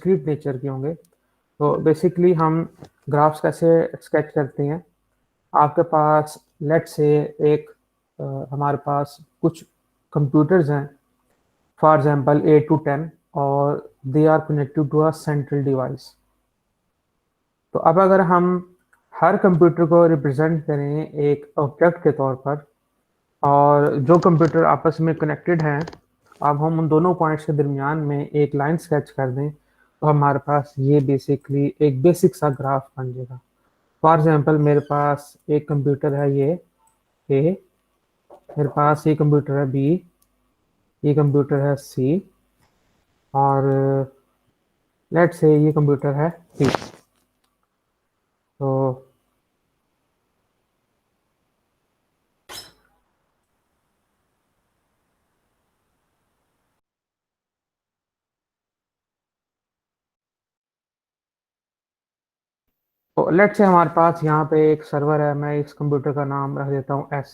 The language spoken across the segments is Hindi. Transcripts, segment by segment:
डिस्क्रीट नेचर के होंगे। तो बेसिकली हम ग्राफ्स कैसे स्केच करते हैं, आपके पास लेट्स से एक हमारे पास कुछ कंप्यूटर्स हैं, फॉर एग्जांपल 8 to 10, और they are connected to a central device. तो अब अगर हम हर कंप्यूटर को रिप्रेजेंट करें एक ऑब्जेक्ट के तौर पर, और जो कंप्यूटर आपस में कनेक्टेड हैं, अब हम उन दोनों पॉइंट्स के दरमियान में एक लाइन स्केच कर दें, तो हमारे पास ये बेसिकली एक बेसिक सा ग्राफ बन जाएगा। फॉर एग्जांपल मेरे पास एक कंप्यूटर है ये ए, मेरे पास ये कंप्यूटर है बी, ये कंप्यूटर है सी, और लेट्स से ये कंप्यूटर है डी। तो लेट्स से हमारे पास यहाँ पे एक सर्वर है, मैं इस कंप्यूटर का नाम रख देता हूँ एस।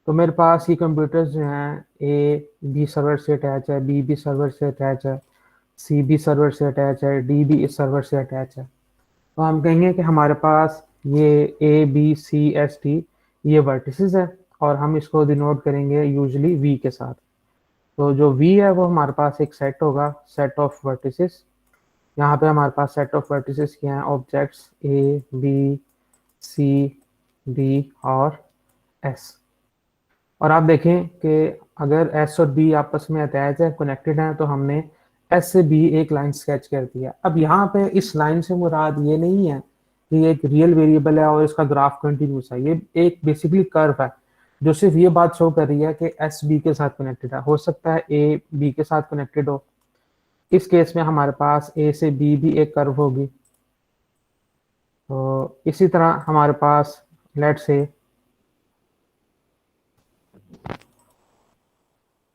तो मेरे पास ये कंप्यूटर्स जो हैं, ए बी सर्वर से अटैच है, बी सर्वर से अटैच है, सी बी सर्वर से अटैच है, डी भी इस सर्वर से अटैच है। तो हम कहेंगे कि हमारे पास ये A B C S T ये वर्टिसेस है, और हम इसको डिनोट करेंगे यूजली वी के साथ। तो जो वी है वो हमारे पास एक सेट होगा, सेट ऑफ वर्टिसेस। यहाँ पे हमारे पास सेट ऑफ वर्टिसेस क्या हैं, objects A B C D और एस। और आप देखें कि अगर एस और बी आपस में अटैच है, कनेक्टेड हैं, तो हमने एस से बी एक लाइन स्केच कर दिया। अब यहाँ पे इस लाइन से मुराद ये नहीं है कि ये एक रियल वेरिएबल है और इसका ग्राफ कंटिन्यूस है, ये एक बेसिकली कर्व है जो सिर्फ ये बात शो कर रही है कि एस बी के साथ कनेक्टेड है। हो सकता है ए बी के साथ कनेक्टेड हो, इस केस में हमारे पास ए से बी भी एक कर्व होगी। तो इसी तरह हमारे पास लेट्स से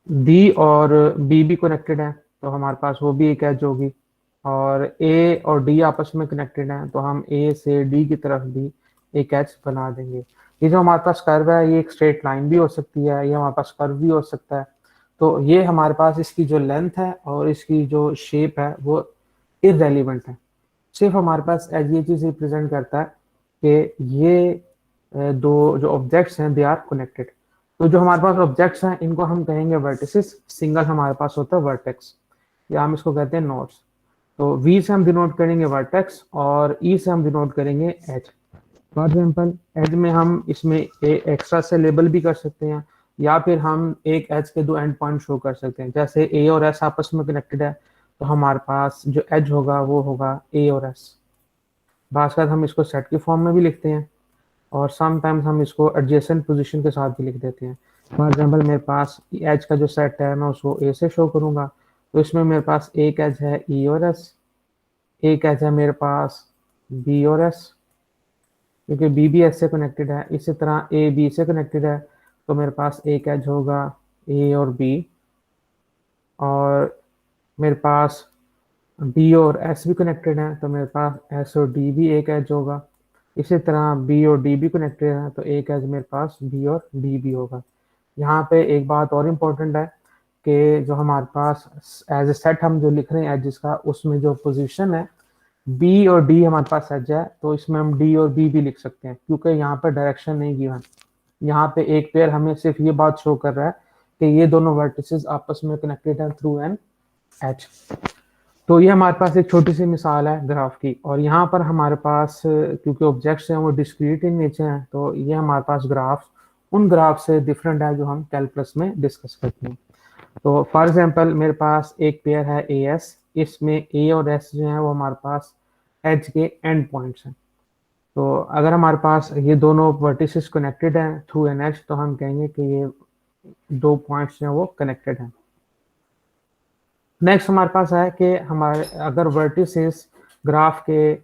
डी और बी भी कनेक्टेड है, तो हमारे पास वो भी एक एज होगी। और ए और डी आपस में कनेक्टेड हैं, तो हम ए से डी की तरफ भी एक एज बना देंगे। ये जो हमारे पास कर्व है, ये एक स्ट्रेट लाइन भी हो सकती है, ये हमारे पास कर्व भी हो सकता है। तो ये हमारे पास इसकी जो लेंथ है और इसकी जो शेप है वो इररेलेवेंट है। सिर्फ हमारे पास एज ये चीज़ रिप्रेजेंट करता है कि ये दो जो ऑब्जेक्ट्स हैं दे आर कनेक्टेड। तो जो हमारे पास ऑब्जेक्ट्स हैं इनको हम कहेंगे वर्टिसेस, सिंगल हमारे पास होता है वर्टेक्स, या हम इसको कहते हैं नोड्स। तो वी से हम डिनोट करेंगे वर्टेक्स और ई से हम डिनोट करेंगे एज। फॉर एग्जाम्पल एज में हम इसमें एक्स्ट्रा से लेबल भी कर सकते हैं, या फिर हम एक एज के दो एंड पॉइंट शो कर सकते हैं। जैसे ए और एस आपस में कनेक्टेड है, तो हमारे पास जो एज होगा वो होगा ए और एस। बाकायदा हम इसको सेट की फॉर्म में भी लिखते हैं, और समटाइम्स हम इसको एडजेसेंट पोजीशन के साथ भी लिख देते हैं। फॉर एग्जांपल मेरे पास एज का जो सेट है मैं उसको ए से शो करूंगा, तो इसमें मेरे पास एक एज है ई और एस, एक एज है मेरे पास बी और एस, क्योंकि बी भी एस से कनेक्टेड है। इसी तरह ए बी से कनेक्टेड है, तो मेरे पास एक एज होगा ए और बी, और मेरे पास बी और एस भी कनेक्टेड है, तो मेरे पास एस और डी भी एक एज होगा। इसी तरह बी और डी भी कनेक्टेड है, तो एक एज मेरे पास बी और डी भी होगा। यहाँ पे एक बात और इम्पोर्टेंट है कि जो हमारे पास एज ए सेट हम जो लिख रहे हैं एजेस का, उसमें जो पोजीशन है बी और डी हमारे पास एज है, तो इसमें हम डी और बी भी लिख सकते हैं, क्योंकि यहाँ पे डायरेक्शन नहीं गिवन। यहाँ पे एक पेयर हमें सिर्फ ये बात शो कर रहा है कि ये दोनों वर्टिसेस आपस में कनेक्टेड है थ्रू एन एज। तो ये हमारे पास एक छोटी सी मिसाल है ग्राफ की, और यहाँ पर हमारे पास क्योंकि ऑब्जेक्ट्स हैं वो डिस्क्रीट इन नेचर हैं, तो ये हमारे पास ग्राफ उन ग्राफ से डिफरेंट है जो हम कैलकुलस में डिस्कस करते हैं। तो फॉर एग्जांपल मेरे पास एक पेयर है ए एस, इसमें ए और एस जो है वो हमारे पास एज के एंड पॉइंट्स हैं। तो अगर हमारे पास ये दोनों वर्टिसेस कनेक्टेड हैं थ्रू एन एज, तो हम कहेंगे कि ये दो पॉइंट्स जो हैं वो कनेक्टेड हैं। नेक्स्ट हमारे पास है कि हमारे अगर वर्टिसेस ग्राफ के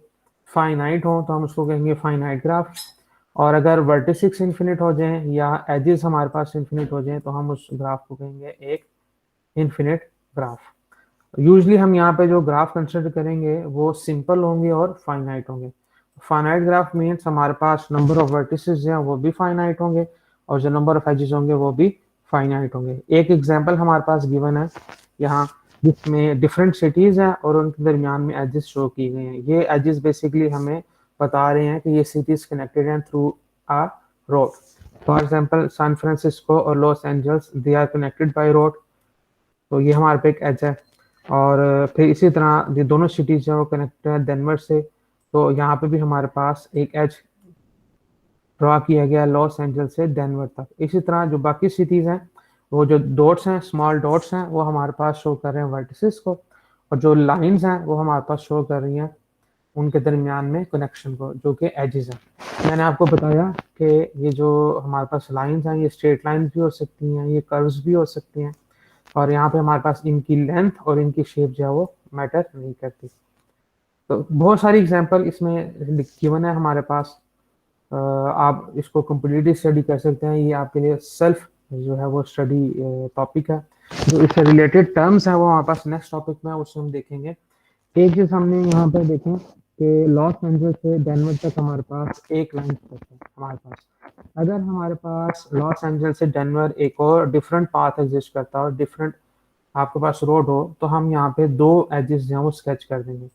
फाइनाइट हों तो हम उसको कहेंगे फाइनाइट ग्राफ, और अगर वर्टिसेस इन्फिनिट हो जाएं या एजेस हमारे पास इन्फिनिट हो जाएं तो हम उस ग्राफ को कहेंगे एक इन्फिनिट ग्राफ। यूजली हम यहाँ पे जो ग्राफ कंसिडर करेंगे वो सिंपल होंगे और फाइनाइट होंगे। फाइनाइट ग्राफ मीन्स हमारे पास नंबर ऑफ वर्टिसेस जो हैं वो भी फाइनाइट होंगे, और जो नंबर ऑफ एजेस होंगे वो भी फाइनाइट होंगे। एक एग्जांपल हमारे पास गिवन है यहाँ जिसमें डिफरेंट सिटीज हैं और उनके दरमियान में एजेस शो की गए हैं। ये एजेस बेसिकली हमें बता रहे हैं कि ये सिटीज कनेक्टेड हैं through a road. For example San Francisco और Los Angeles they are connected by road, तो ये हमारे पे एक एज है। और फिर इसी तरह ये दोनों सिटीज जो कनेक्टेड है डेनवर से, तो यहाँ पे भी हमारे पास एक एज ड्रॉ किया गया लॉस एंजल्स से डेनवर तक। इसी तरह जो बाकी सिटीज हैं, वो जो डॉट्स हैं, स्मॉल डॉट्स हैं, वो हमारे पास शो कर रहे हैं वर्टिसेस को, और जो लाइंस हैं वो हमारे पास शो कर रही हैं उनके दरमियान में कनेक्शन को, जो कि एजेस हैं। मैंने आपको बताया कि ये जो हमारे पास लाइंस हैं, ये स्ट्रेट लाइंस भी हो सकती हैं, ये कर्व्स भी हो सकती हैं, और यहाँ पे हमारे पास इनकी लेंथ और इनकी शेप जो है वो मैटर नहीं करती। तो बहुत सारी एग्जांपल इसमें गिवन है हमारे पास। आप इसको कम्प्लीटली स्टडी कर सकते हैं, ये आपके लिए सेल्फ जो है वो स्टडी टॉपिक है। जो इससे रिलेटेड टर्म्स हैं वो हमारे पास नेक्स्ट टॉपिक में है, उससे हम देखेंगे। एक चीज हमने यहाँ पे देखें कि लॉस एंजल्स से डेनवर तक हमारे पास एक लाइन तक है हमारे पास। अगर हमारे पास लॉस एंजल्स से डेनवर एक और डिफरेंट पाथ एग्जिस्ट करता है और डिफरेंट आपके पास रोड हो, तो हम यहाँ पे दो एजेस जो हैं वो स्केच कर देंगे।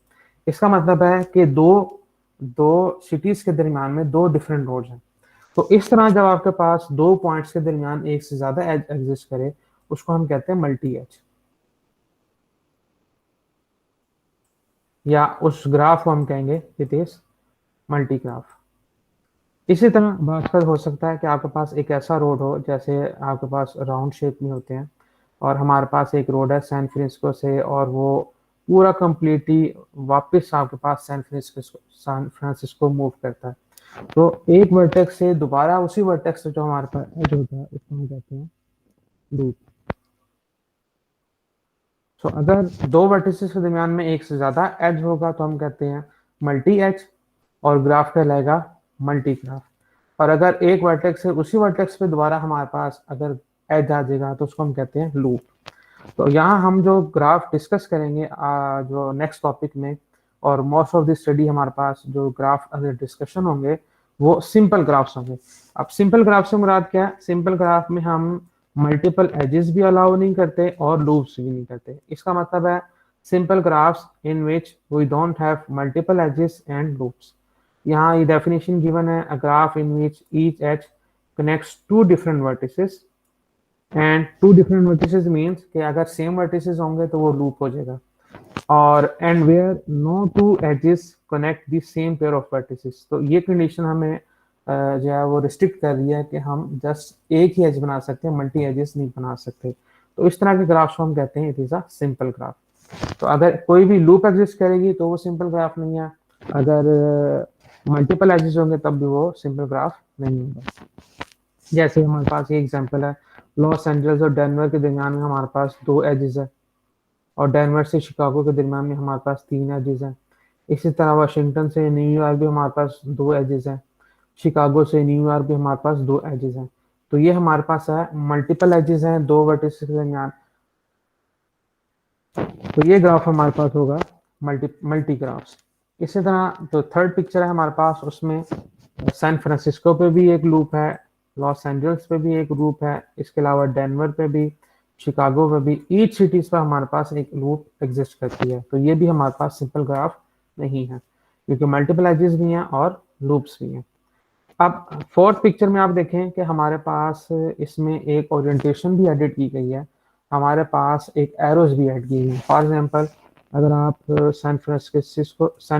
इसका मतलब है कि दो दो सिटीज के दरमियान में दो डिफरेंट रोड्स हैं। तो इस तरह जब आपके पास दो पॉइंट्स के दरमियान एक से ज्यादा एज एग्जिस्ट करे, उसको हम कहते हैं मल्टी एज, या उस ग्राफ को हम कहेंगे इट इज मल्टी ग्राफ। इसी तरह बात हो सकता है कि आपके पास एक ऐसा रोड हो, जैसे आपके पास राउंड शेप में होते हैं, और हमारे पास एक रोड है सैन फ्रांसिस्को से, और वो पूरा कंप्लीटली वापस आपके पास सैन फ्रांसिस्को मूव करता है। तो एक वर्टेक्स से दोबारा उसी वर्टेक्स से जो हमारे पास एज होता है उसको हम कहते हैं लूप। सो अगर दो वर्टिसेस के दरमियान में एक से ज्यादा एज होगा तो हम कहते हैं मल्टी एज, और ग्राफ कहलाएगा मल्टी ग्राफ। और अगर एक वर्टेक्स से उसी वर्टेक्स पे दोबारा हमारे पास अगर एज आ जाएगा तो उसको हम कहते हैं लूप। तो यहाँ हम जो ग्राफ डिस्कस करेंगे जो नेक्स्ट टॉपिक में, और मोस्ट ऑफ द स्टडी हमारे पास जो ग्राफ अगर डिस्कशन होंगे वो सिंपल ग्राफ्स होंगे। अब सिंपल ग्राफ से मुराद क्या है? सिंपल ग्राफ में हम मल्टीपल एजेस भी अलाउ नहीं करते और लूप्स भी नहीं करते। इसका मतलब है simple graphs in which we don't have multiple edges and loops. यहाँ ये डेफिनेशन गिवन है, a graph in which each edge connects to different vertices, and two different vertices means कि अगर सेम वर्टिसेस होंगे तो वो लूप हो जाएगा, और and where no two edges connect the same pair of vertices. तो ये कंडीशन हमें जो है वो रिस्ट्रिक्ट कर रही है कि हम जस्ट एक ही एज बना सकते हैं, मल्टी एजेस नहीं बना सकते। तो इस तरह के ग्राफ्स को हम कहते हैं it is a simple graph. तो अगर कोई भी लूप एग्जिस्ट करेगी तो वो सिंपल ग्राफ नहीं है, अगर मल्टीपल एजेस होंगे तब भी वो सिंपल ग्राफ नहीं होगा। जैसे हमारे पास ये एग्जांपल है, लॉस एंजल्स और डेनवर के दरमियान में हमारे पास दो एजेस है, और डेनवर से शिकागो के दरमियान में हमारे पास तीन एजेस हैं। इसी तरह वाशिंगटन से न्यूयॉर्क भी हमारे पास दो एजेस हैं, शिकागो से न्यूयॉर्क भी हमारे पास दो एजेस हैं। तो ये हमारे पास है मल्टीपल एजेस हैं दो वर्टिसेस के दरमियान। तो ये ग्राफ हमारे पास होगा मल्टी मल्टी ग्राफ्स। इसी तरह जो थर्ड पिक्चर है हमारे पास, उसमें सैन फ्रांसिस्को पे भी एक लूप है, लॉस एंजल्स पे भी एक लूप है, इसके अलावा डेनवर पे भी, शिकागो पे भी। ईच सिटीज पर हमारे पास एक लूप एग्जिस्ट करती है। तो ये भी हमारे पास सिंपल ग्राफ नहीं है, क्योंकि मल्टीपल एजेस भी हैं और लूप्स भी हैं। अब फोर्थ पिक्चर में आप देखें कि हमारे पास इसमें एक ओरिएंटेशन भी एडिट की गई है, हमारे पास एक एरोज भी ऐड की गई है। फॉर एग्जांपल अगर आप सैन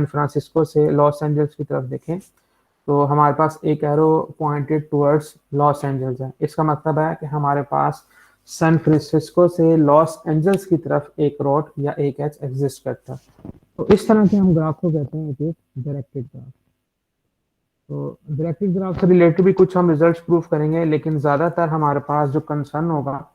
फ्रांसिस्को से लॉस एंजल्स की तरफ देखें, तो हमारे पास एक arrow pointed towards Los Angeles है। इसका मतलब है कि हमारे पास सैन फ्रांसिस्को से लॉस एंजल्स की तरफ एक रोड या एक एज एग्जिस्ट करता है। तो इस तरह के हम ग्राफ को कहते हैं इट इज डायरेक्टेड ग्राफ। तो डायरेक्टेड ग्राफ से रिलेटेड भी कुछ हम रिजल्ट्स प्रूफ करेंगे, लेकिन ज्यादातर हमारे पास जो कंसर्न होगा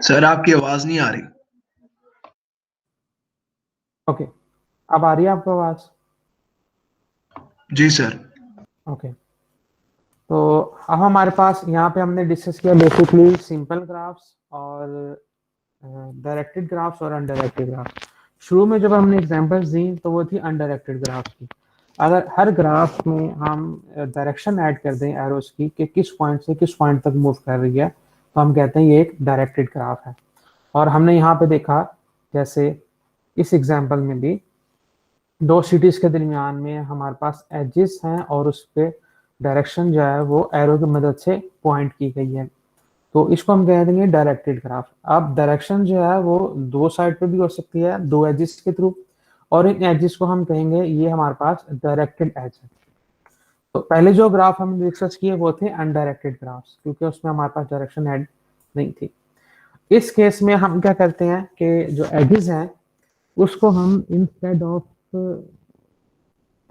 सर आपकी आवाज नहीं आ रही। ओके, अब आ रही है आपको आवाज? जी सर। ओके, तो अब हमारे पास यहाँ पे हमने डिस्कस किया बेसिकली सिंपल ग्राफ्स और डायरेक्टेड ग्राफ्स और अनडायरेक्टेड ग्राफ्स। शुरू में जब हमने एग्जांपल्स दी तो वो थी अनडायरेक्टेड ग्राफ्स की। अगर हर ग्राफ में हम डायरेक्शन ऐड कर दें एरोस की कि किस पॉइंट से किस पॉइंट तक मूव कर रही है, तो हम कहते हैं ये एक डायरेक्टेड ग्राफ है। और हमने यहाँ पे देखा जैसे इस एग्जाम्पल में भी दो सिटीज के दरमियान में हमारे पास एजेस हैं और उस पे डायरेक्शन जो है वो एरो की मदद से पॉइंट की गई है, तो इसको हम कह देंगे डायरेक्टेड ग्राफ। अब डायरेक्शन जो है वो दो साइड पे भी हो सकती है, दो एजेस के थ्रू, और इन एजेस को हम कहेंगे ये हमारे पास डायरेक्टेड एज है। तो पहले जो ग्राफ हमने डिस्कस किए वो थे अनडायरेक्टेड ग्राफ्स, क्योंकि उसमें हमारे पास डायरेक्शन एड नहीं थी। इस केस में हम क्या करते हैं कि जो एजेस हैं उसको हम इंस्टेड ऑफ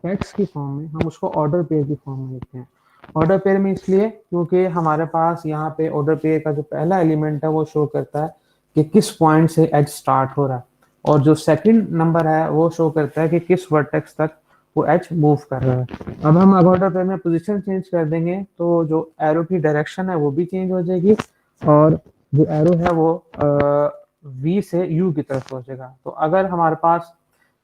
टेक्स्ट की फॉर्म में हम उसको ऑर्डर पेयर की फॉर्म में लिखते हैं। ऑर्डर पेयर में इसलिए क्योंकि हमारे पास यहाँ पे ऑर्डर पेयर का जो पहला एलिमेंट है वो शो करता है कि किस पॉइंट से एज स्टार्ट हो रहा है, और जो सेकंड नंबर है वो शो करता है कि किस वर्टेक्स तक वो एज मूव कर रहा है। अब ऑर्डर पेयर में पोजीशन चेंज कर देंगे तो जो एरो की डायरेक्शन है वो भी चेंज हो जाएगी, और जो एरो है वो वी से यू की तरफ पहुंचेगा। तो अगर हमारे पास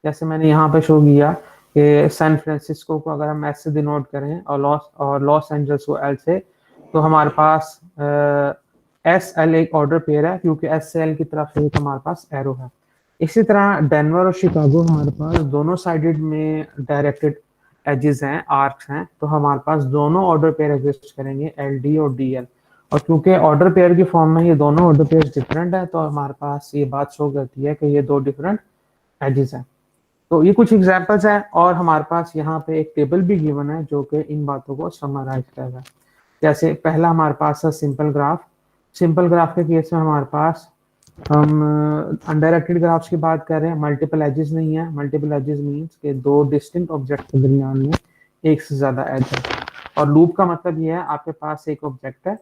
जैसे मैंने यहाँ पे शो किया कि सैन फ्रांसिस्को को अगर हम एस से डिनोट करें और लॉस एंजल्स को एल से, तो हमारे पास एस एल एक ऑर्डर पेयर है क्योंकि एस से एल की तरफ एक हमारे पास एरो है। इसी तरह डेनवर और शिकागो हमारे पास दोनों साइडेड में डायरेक्टेड एजेस हैं, आर्क्स हैं, तो हमारे पास दोनों ऑर्डर पेयर एग्जिस्ट करेंगे, एल डी और डी एल। और क्योंकि ऑर्डर पेयर की फॉर्म में ये दोनों ऑर्डर पेयर डिफरेंट है, तो हमारे पास ये बात शो करती है कि ये दो डिफरेंट एजेस हैं। तो ये कुछ एग्जांपल्स हैं, और हमारे पास यहाँ पे एक टेबल भी गिवन है जो कि इन बातों को समराइज कर रहा है। जैसे पहला हमारे पास है सिंपल ग्राफ। सिंपल ग्राफ के केस में हमारे पास हम अनडायरेक्टेड ग्राफ्स की बात कर रहे हैं, मल्टीपल एजेस नहीं है। मल्टीपल एजेस मीन्स के दो डिस्टिंक्ट ऑब्जेक्ट के दरमियान में एक से ज्यादा एज है। और लूप का मतलब ये है आपके पास एक ऑब्जेक्ट है,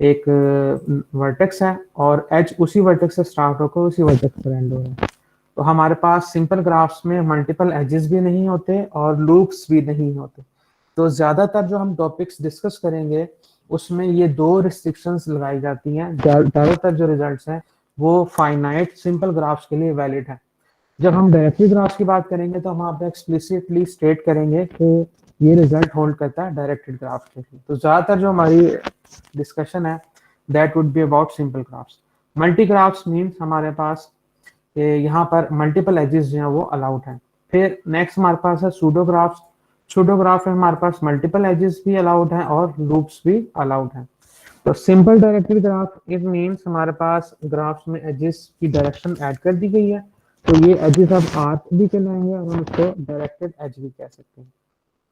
एक वर्टेक्स है, और एज उसी वर्टेक्स से स्टार्ट होकर उसी वर्टेक्स पर एंड हो रहा है। तो हमारे पास सिंपल ग्राफ्स में मल्टीपल एजेस भी नहीं होते और लूप्स भी नहीं होते। तो ज्यादातर जो हम टॉपिक्स डिस्कस करेंगे उसमें ये दो रिस्ट्रिक्शंस लगाई जाती हैं। ज्यादातर जो रिजल्ट्स हैं वो फाइनाइट सिंपल ग्राफ्स के लिए वैलिड है। जब हम डायरेक्टेड ग्राफ्स की बात करेंगे तो हम आप एक्सप्लिसिटली स्टेट करेंगे कि ये रिजल्ट होल्ड करता है डायरेक्टेड ग्राफ्स के लिए। तो ज्यादातर जो हमारी डिस्कशन है that would be about simple graphs. Multi graphs means हमारे पास यहाँ पर मल्टीपल एजेस जो हैं वो अलाउड हैं। फिर नेक्स्ट हमारे पास है सूडोग्राफ्स। सूडोग्राफ में हमारे पास मल्टीपल एजेस भी अलाउड हैं और लूप्स भी अलाउड हैं। तो simple directed graph it means हमारे पास ग्राफ्स में एजेस की डायरेक्शन ऐड कर दी गई है, तो ये एजेस अब आर्क भी कहलाएंगे और हम उसको डायरेक्टेड एज भी कह सकते हैं।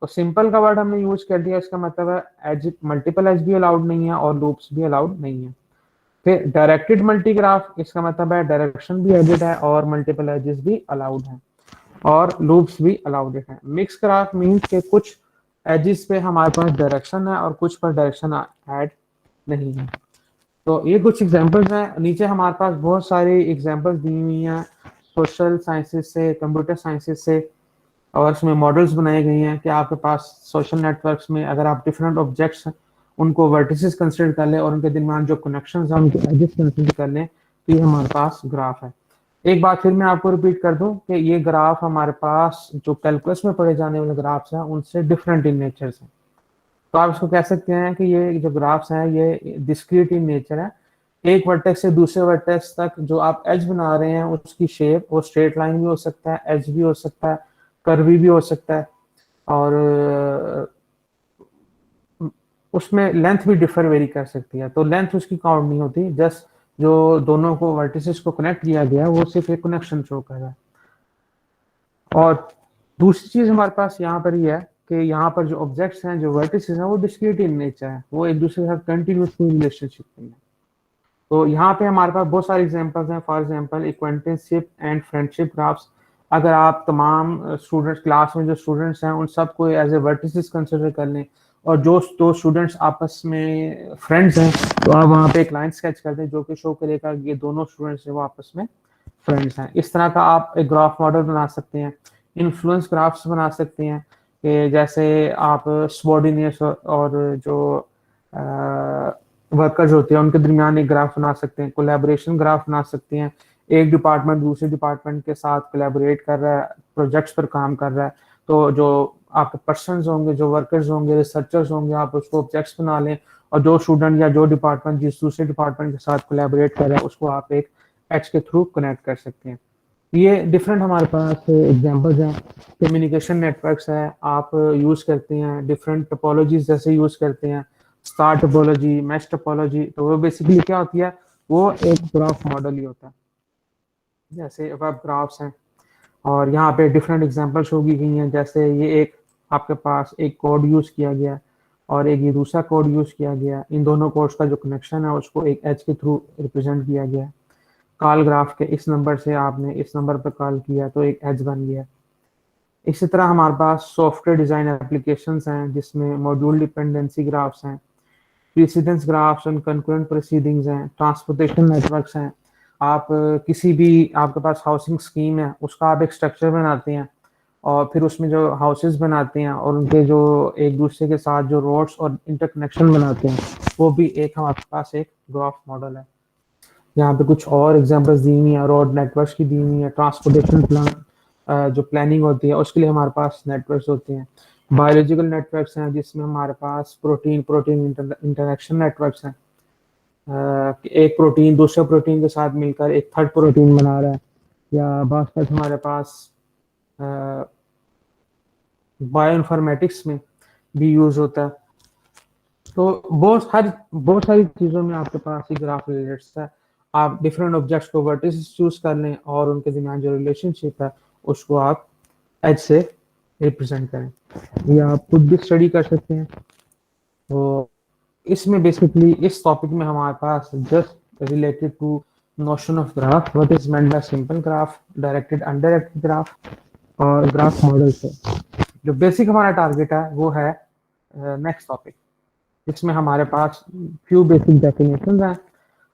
तो सिंपल का वर्ड हमने यूज कर दिया, इसका मतलब है एज मल्टीपल एज भी अलाउड नहीं है और लूप्स भी अलाउड नहीं है। फिर डायरेक्टेड मल्टीग्राफ, इसका मतलब है डायरेक्शन भी एडिड है और मल्टीपल एजेस भी अलाउड हैं और लूप्स भी अलाउड है। मिक्स ग्राफ मीन्स के कुछ एजेस पे हमारे पास डायरेक्शन है और कुछ पर डायरेक्शन ऐड नहीं है। तो ये कुछ एग्जांपल्स हैं। नीचे हमारे पास बहुत सारी एग्जांपल्स दी हुई हैं सोशल साइंसेस से, कंप्यूटर साइंसेस से, और इसमें मॉडल्स बनाए गए हैं कि आपके पास सोशल नेटवर्क्स में अगर आप डिफरेंट ऑब्जेक्ट्स उनको वर्टिसेस कंसिडर कर लें और उनके दरमियान जो कनेक्शंस हैं उनके एजेस कंसिडर कर लें, तो ये हमारे पास ग्राफ है। एक बात फिर मैं आपको रिपीट कर दूं कि ये ग्राफ हमारे पास जो कैलकुलस में पढ़े जाने वाले ग्राफ्स हैं उनसे डिफरेंट इन नेचर हैं। तो आप इसको कह सकते हैं कि ये जो ग्राफ्स हैं ये डिस्क्रीट इन नेचर है। एक वर्टेक्स से दूसरे वर्टेक्स तक जो आप एज बना रहे हैं उसकी शेप वो स्ट्रेट लाइन भी हो सकता है, एज भी हो सकता है, कर्वी भी हो सकता है, और उसमें लेंथ भी डिफर वेरी कर सकती है। तो लेंथ उसकी काउंट नहीं होती, जस्ट जो दोनों को वर्टिसेस को कनेक्ट किया गया वो सिर्फ एक कनेक्शन शो कर रहा है। और दूसरी चीज हमारे पास यहाँ पर ये है कि यहाँ पर जो ऑब्जेक्ट्स हैं, जो वर्टिसेस हैं, वो डिस्क्रीट इन नेचर है, वो एक दूसरे के साथ कंटिन्यूस कोई रिलेशनशिप नहीं है। तो यहाँ पे हमारे पास बहुत सारे एग्जांपल्स हैं। For example acquaintanceship and friendship graphs. अगर आप तमाम स्टूडेंट्स क्लास में जो स्टूडेंट्स हैं उन सबको एज ए वर्टिसेस कंसिडर कर लें और जो दो स्टूडेंट्स आपस में फ्रेंड्स हैं तो आप वहाँ पे एक लाइन स्केच कर दें जो कि शो करेगा कि ये दोनों स्टूडेंट्स हैं वो आपस में फ्रेंड्स हैं। इस तरह का आप एक ग्राफ मॉडल बना सकते हैं। इन्फ्लुएंस ग्राफ्स बना सकते हैं कि जैसे आप सबॉर्डिनेट्स और जो वर्कर्स होते हैं उनके दरमियान एक ग्राफ बना सकते हैं, कोलैबोरेशन ग्राफ बना सकते हैं। एक डिपार्टमेंट दूसरे डिपार्टमेंट के साथ कोलैबोरेट कर रहा है, प्रोजेक्ट्स पर काम कर रहा है, तो जो आपके पर्सनस होंगे, जो वर्कर्स होंगे, रिसर्चर्स होंगे, आप उसको ऑब्जेक्ट्स बना लें और जो स्टूडेंट या जो डिपार्टमेंट जिस दूसरे डिपार्टमेंट के साथ कोलैबोरेट कर रहा है उसको आप एक एच के थ्रू कनेक्ट कर सकते हैं। ये डिफरेंट हमारे पास एग्जांपल्स हैं। कम्युनिकेशन नेटवर्क्स है, आप यूज करते हैं डिफरेंट टोपोलॉजीज जैसे यूज करते हैं, स्टार टोपोलॉजी, मैश टोपोलॉजी। तो वो बेसिकली क्या होती है, वो एक ग्राफ मॉडल ही होता है, जैसे वेब ग्राफ्स हैं। और यहाँ पे डिफरेंट एग्जांपल शो की गई हैं, जैसे ये एक आपके पास एक कोड यूज किया गया और एक ये दूसरा कोड यूज किया गया। इन दोनों कोड्स का जो कनेक्शन है उसको एक एच के थ्रू रिप्रेजेंट किया गया है। कॉल ग्राफ के इस नंबर से आपने इस नंबर पर कॉल किया तो एक एज बन गया। इसी तरह हमारे पास सॉफ्टवेयर डिजाइन एप्लीकेशंस हैं जिसमें मॉड्यूल डिपेंडेंसी ग्राफ्स हैं, precedence graphs and concurrent proceedings हैं, ट्रांसपोर्टेशन नेटवर्क्स हैं। आप किसी भी आपके पास हाउसिंग स्कीम है उसका आप एक स्ट्रक्चर बनाते हैं और फिर उसमें जो हाउसेस बनाते हैं और उनके जो एक दूसरे के साथ जो रोड्स और इंटरकनेक्शन बनाते हैं वो भी एक हमारे पास एक ग्राफ मॉडल है। यहाँ पे कुछ और एग्जांपल्स दी हुई है, रोड नेटवर्क्स की दी हुई है, ट्रांसपोर्टेशन प्लान जो प्लानिंग होती है उसके लिए हमारे पास नेटवर्क्स होते हैं। बायोलॉजिकल नेटवर्क्स हैं जिसमें हमारे पास प्रोटीन प्रोटीन इंटरेक्शन नेटवर्क्स हैं। एक प्रोटीन दूसरे प्रोटीन के साथ मिलकर एक थर्ड प्रोटीन बना रहा है, या बात हमारे पास बायो इन्फॉर्मेटिक्स में भी यूज होता है। तो बहुत सारी चीजों में आपके पास ही ग्राफ रिलेटेड है। आप डिफरेंट ऑब्जेक्ट्स को वर्टिसेस चूज कर लें और उनके दरमियान जो रिलेशनशिप है उसको आप एज से रिप्रेजेंट करें, या आप खुद भी स्टडी कर सकते हैं। तो इसमें बेसिकली इस टॉपिक में हमारे पास just related to notion of graph, what is meant by simple graph, directed undirected graph और ग्राफ मॉडल से जो बेसिक हमारा टारगेट है वो है नेक्स्ट टॉपिक, जिसमें हमारे पास फ्यू बेसिक डेफिनेशंस हैं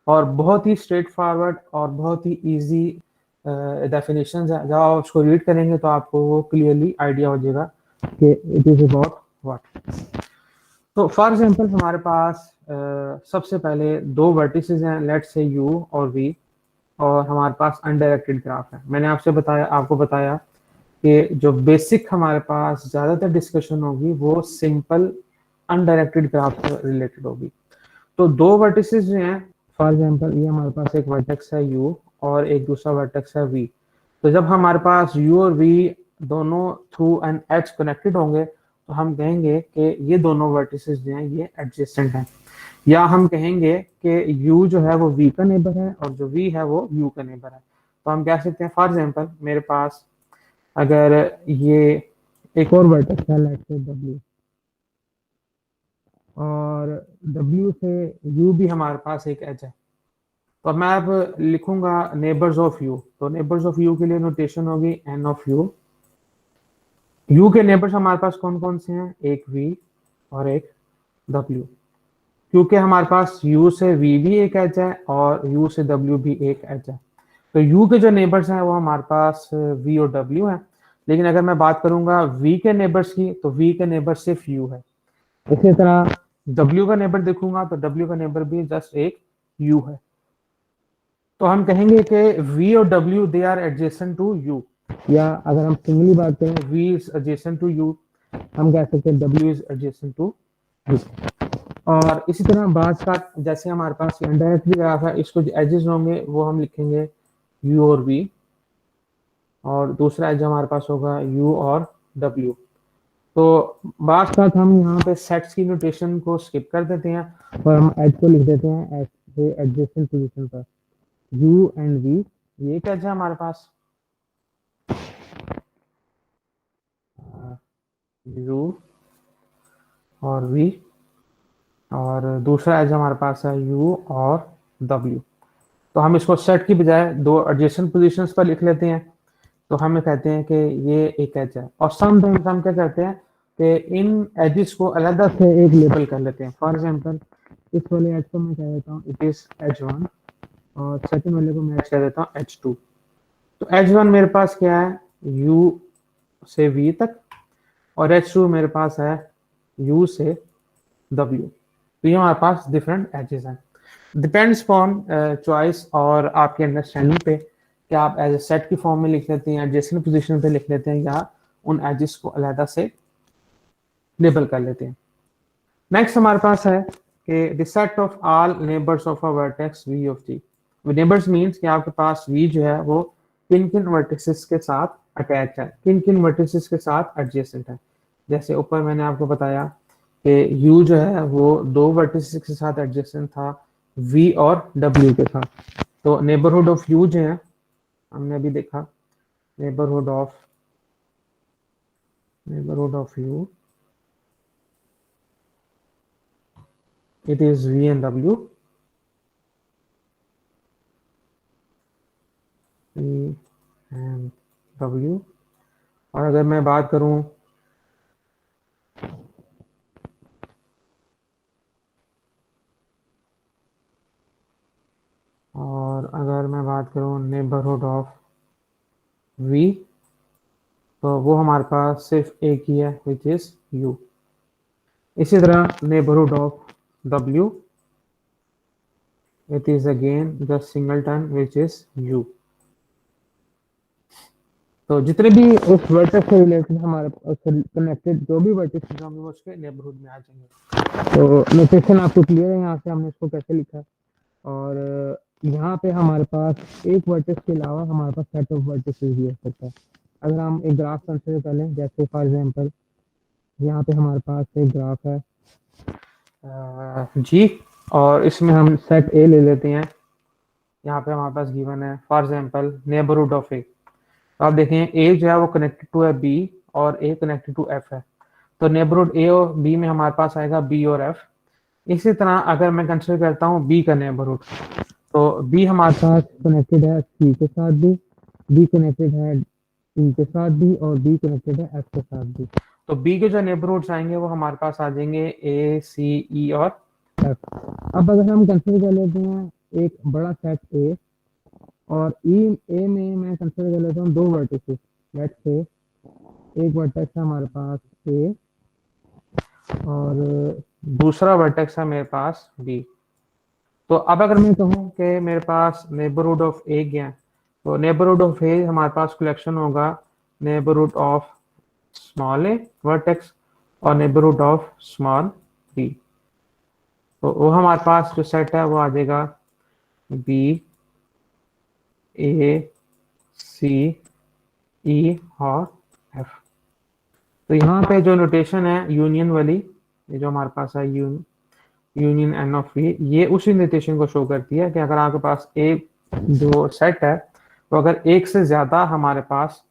और बहुत ही स्ट्रेट फॉरवर्ड और बहुत ही इजी डेफिनेशंस हैं। जब आप उसको रीड करेंगे तो आपको वो क्लियरली आइडिया हो जाएगा कि इट इज अबाउट व्हाट। तो फॉर एग्जांपल हमारे पास सबसे पहले दो वर्टिसेस हैं, लेट्स से यू और वी, और हमारे पास अनडायरेक्टेड ग्राफ है। मैंने आपको बताया कि जो बेसिक हमारे पास ज्यादातर डिस्कशन होगी वो सिंपल अनडायरेक्टेड ग्राफ से रिलेटेड होगी। तो दो वर्टिसेस जो हैं, फॉर एग्जांपल ये हमारे पास एक वर्टेक्स है u और एक दूसरा वर्टेक्स है v। तो जब हमारे पास u और v दोनों थ्रू एन एच कनेक्टेड होंगे तो हम कहेंगे कि ये दोनों वर्टिसेस जो हैं ये एडजेसेंट हैं, या हम कहेंगे कि u जो है वो v का नेबर है और जो v है वो u का नेबर है। तो हम कह सकते हैं फॉर एग्जांपल मेरे पास अगर ये एक और वर्टेक्स है लेट्स से w, और W से U भी हमारे पास एक एज है, तो मैं अब लिखूंगा नेबर्स ऑफ U। तो नेबर्स ऑफ U के लिए नोटेशन होगी N ऑफ U। U के नेबर्स हमारे पास कौन कौन से हैं, एक V और एक W, क्योंकि हमारे पास U से V भी एक एज है और U से W भी एक एज है। तो U के जो नेबर्स हैं वो हमारे पास V और W हैं, लेकिन अगर मैं बात करूंगा V के नेबर्स की तो V के नेबर सिर्फ U है। इसी तरह W का नेबर देखूंगा तो W का नेबर भी जस्ट एक U है। तो हम कहेंगे कि V और W they are adjacent to U, या अगर हम सिंगली बात करें V is adjacent to U, हम कह सकते हैं W is adjacent to U। और इसी तरह बात का जैसे हमारे पास इनडायरेक्ट ग्राफ है, इसको जो एजेस होंगे वो हम लिखेंगे U और V, और दूसरा एज हमारे पास होगा U और W। तो बात साथ हम यहाँ पे सेट्स की नोटेशन को स्किप कर देते हैं और हम एज को लिख देते हैं एडजेसेंट पोजीशन पर। U एंड V ये क्या है हमारे पास, U और V, और दूसरा एज हमारे पास है U और W। तो हम इसको सेट की बजाय दो एडजेसेंट पोजीशंस पर लिख लेते हैं, तो हम कहते हैं कि ये एक एज है। और समटाइम्स हम क्या करते हैं, कि इन एजेस को अलग से एक लेबल कर लेते हैं। फॉर एग्जांपल इस वाले एज को मैं कह देता हूँ इट इज H1 और सेकंड वाले को मैं कह देता हूँ H2। तो H1 मेरे पास क्या है, U से V तक, और H2 मेरे पास है U से W। तो ये हमारे पास डिफरेंट एजेस हैं। डिपेंड्स अपॉन चॉइस और आपकी अंडरस्टैंडिंग पे कि आप एज ए सेट की फॉर्म में लिख लेते हैं, एडजेसेंट पोजीशन पे लिख लेते हैं, या उन एजेस को अलग से लेबल कर लेते हैं। नेक्स्ट हमारे पास है कि the set of all neighbours of a vertex V of G। Neighbours means कि आपके पास V जो है वो किन किन वर्टिसेस के साथ अटैच है, किन किन वर्टिसेस के साथ एडजेसेंट है। जैसे ऊपर मैंने आपको बताया कि U जो है वो दो वर्टिसेस के साथ एडजेसेंट था, V और W के साथ। तो नेबरहुड ऑफ U जो है हमने अभी देखा, neighbourhood of U it is V and W। V and W। और अगर मैं बात करूं नेबरहुड ऑफ V, तो वो हमारे पास सिर्फ एक ही है विच इज U। इसी तरह neighbourhood of W it is again the singleton which is U। तो जितने भी उस वर्टेक्स से रिलेटेड हमारे कनेक्टेड जो भी वर्टेक्स होंगे वो उसके नेबरहुड में आ जाएंगे। तो नोटेशन आपको क्लियर है यहाँ से हमने इसको कैसे लिखा है। और यहाँ पे हमारे पास एक वर्टेक्स के अलावा हमारे पास सेट ऑफ वर्टिसेस भी हो सकता है। अगर हम एक ग्राफ कंसिडर कर लें, जैसे फॉर एग्जांपल यहाँ पे हमारे पास एक ग्राफ है जी, और इसमें हम सेट ए ले लेते हैं। यहाँ पे हमारे पास गिवन है फॉर एग्जांपल नेबरहुड ऑफ ए। तो आप देखें ए जो है वो कनेक्टेड टू है बी और ए कनेक्टेड टू एफ है। तो नेबरहुड ए और बी में हमारे पास आएगा बी और एफ। इसी तरह अगर मैं कंसिडर करता हूँ बी का नेबरहुड, तो बी हमारे पास कनेक्टेड है सी के साथ भी, बी कनेक्टेड है ई के साथ भी, और बी कनेक्टेड है एफ के साथ भी। तो बी के जो नेबरहुड्स आएंगे वो हमारे पास आ जाएंगे ए, सी, ई और एफ। अब अगर हम कंसिडर कर लेते हैं एक बड़ा सेट ए, और ए में मैं कंसिडर कर लेता हूँ दो वर्टिसेस। लेट्स से एक वर्टेक्स है हमारे पास ए और दूसरा वर्टेक्स है मेरे पास बी। तो अब अगर मैं कहूँ कि मेरे पास नेबरहुड ऑफ ए क्या है, तो नेबरहुड ऑफ ए हमारे पास कलेक्शन होगा neighbourhood of small A vertex और नेबरहुड ऑफ स्मॉल बी। तो वो हमारे पास जो सेट है वो आ जाएगा बी, ए, सी, ई और एफ। तो यहाँ पे जो नोटेशन है यूनियन वाली, ये जो हमारे पास है यूनियन एन ऑफ वी, ये उसी नोटेशन को शो करती है कि अगर आपके पास एक जो सेट है वो अगर एक से ज्यादा हमारे पास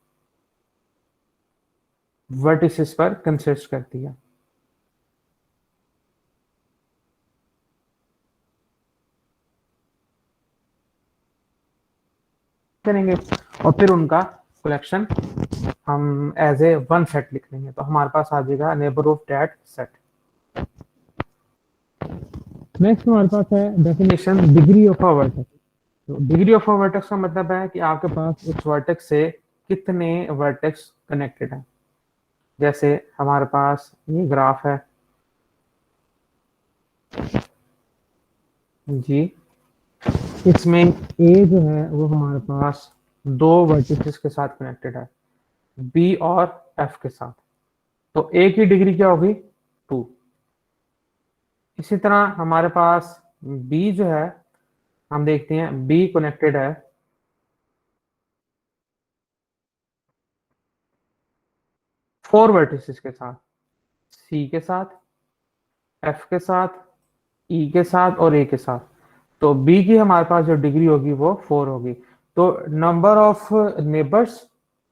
वर्टिसेस पर कंसिस्ट करती है। करेंगे और फिर उनका कलेक्शन हम एज ए वन सेट लिख लेंगे, तो हमारे पास आ जाएगा neighbour of that set. Next हमारे पास है definition degree of a vertex. तो डिग्री ऑफ अ वर्टेक्स का मतलब है कि आपके पास उस वर्टेक्स से कितने वर्टेक्स कनेक्टेड हैं। जैसे हमारे पास ये ग्राफ है जी, इसमें ए जो है वो हमारे पास दो वर्टिसेस के साथ कनेक्टेड है, बी और एफ के साथ। तो ए की डिग्री क्या होगी 2। इसी तरह हमारे पास बी जो है, हम देखते हैं बी कनेक्टेड है 4 वर्टिसेस के साथ, सी के साथ, एफ के साथ, ई के साथ और ए के साथ। तो बी की हमारे पास जो डिग्री होगी वो 4 होगी। तो नंबर ऑफ नेबर्स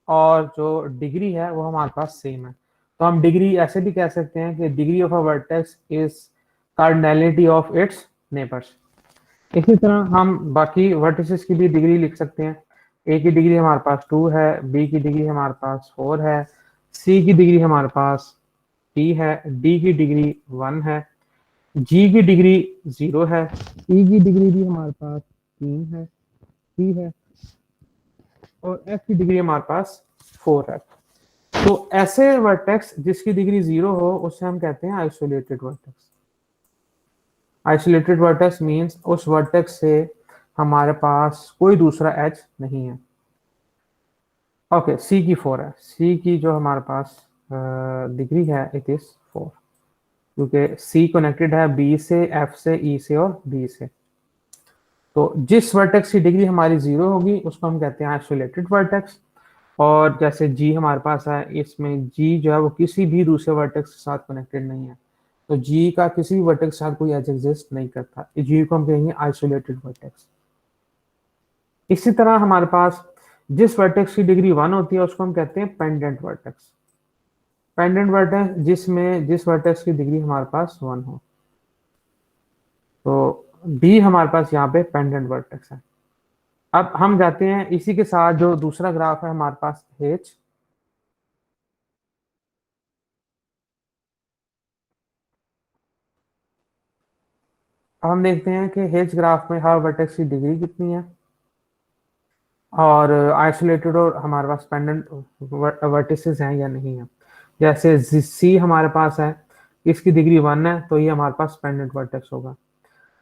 और जो डिग्री है वो हमारे पास सेम है। तो हम डिग्री ऐसे भी कह सकते हैं कि degree of a vertex is cardinality of its neighbours. इसी तरह हम बाकी वर्टिसेस की भी डिग्री लिख सकते हैं। ए की डिग्री हमारे पास 2 है, बी की डिग्री हमारे पास 4 है, सी की डिग्री हमारे पास P है, D की डिग्री 1 है, G की डिग्री 0 है, E की डिग्री भी हमारे पास 3 है, 3 है, और F की डिग्री हमारे पास 4 है। तो ऐसे वर्टेक्स जिसकी डिग्री 0 हो उसे हम कहते हैं isolated vertex. Isolated vertex means उस वर्टेक्स से हमारे पास कोई दूसरा एज नहीं है। ओके, सी की 4 है, सी की जो हमारे पास डिग्री है इट इज 4, क्योंकि सी कनेक्टेड है बी से, एफ से, ई से और डी से। तो जिस वर्टेक्स की डिग्री हमारी 0 होगी उसको हम कहते हैं आइसोलेटेड वर्टेक्स। और जैसे जी हमारे पास है, इसमें जी जो है वो किसी भी दूसरे वर्टेक्स के साथ कनेक्टेड नहीं है, तो जी का किसी भी वर्टेक्स के साथ कोई एज एग्जिस्ट नहीं करता, जी को हम कहेंगे आइसोलेटेड वर्टेक्स। इसी तरह हमारे पास जिस वर्टेक्स की डिग्री 1 होती है उसको हम कहते हैं पेंडेंट वर्टेक्स। पेंडेंट वर्टेक्स जिसमें जिस वर्टेक्स की डिग्री हमारे पास 1 हो। तो बी हमारे पास यहाँ पे पेंडेंट वर्टेक्स है। अब हम जाते हैं इसी के साथ जो दूसरा ग्राफ है हमारे पास एच। अब हम देखते हैं कि एच ग्राफ में हर वर्टेक्स की डिग्री कितनी है, और आइसोलेटेड और हमारे पास पेंडेंट वर्टिसेस हैं या नहीं है। जैसे सी हमारे पास है, इसकी डिग्री 1 है, तो ये हमारे पास पेंडेंट वर्टेक्स होगा।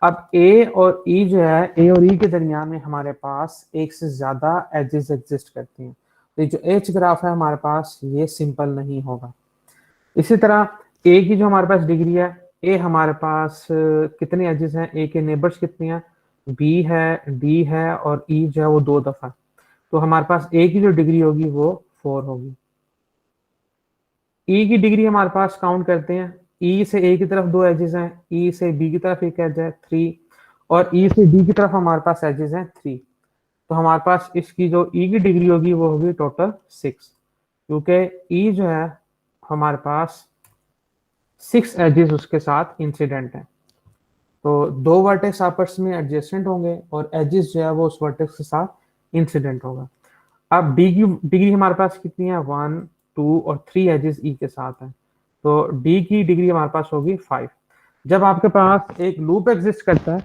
अब ए और ई जो है, ए और ई के दरमियान में हमारे पास एक से ज्यादा एजेस एग्जिस्ट करती हैं, तो ये जो एच ग्राफ है हमारे पास ये सिंपल नहीं होगा। इसी तरह ए की जो हमारे पास डिग्री है, ए हमारे पास कितने एजेस हैं, ए के नेबर्स कितने हैं, बी है, डी है और ई जो है वो 2 दफा। तो हमारे पास ए की जो डिग्री होगी वो 4 होगी। ई की डिग्री हमारे पास काउंट करते हैं, ई से ए की तरफ 2 एजेस हैं, ई से बी की तरफ एक एज है 3, और ई से डी की तरफ हमारे पास एजेस हैं 3। तो हमारे पास इसकी जो ई की डिग्री होगी वो होगी टोटल 6, क्योंकि ई जो है हमारे पास 6 एजेस उसके साथ इंसिडेंट है। तो 2 वर्टेक्स आपस में एडजेसेंट होंगे और एजेस जो है वो उस वर्टेक्स के साथ इंसिडेंट होगा। अब डी की डिग्री हमारे पास कितनी है, 1, 2 और 3 एजेस ई के साथ है, तो डी की डिग्री हमारे पास होगी 5। जब आपके पास एक लूप एग्जिस्ट करता है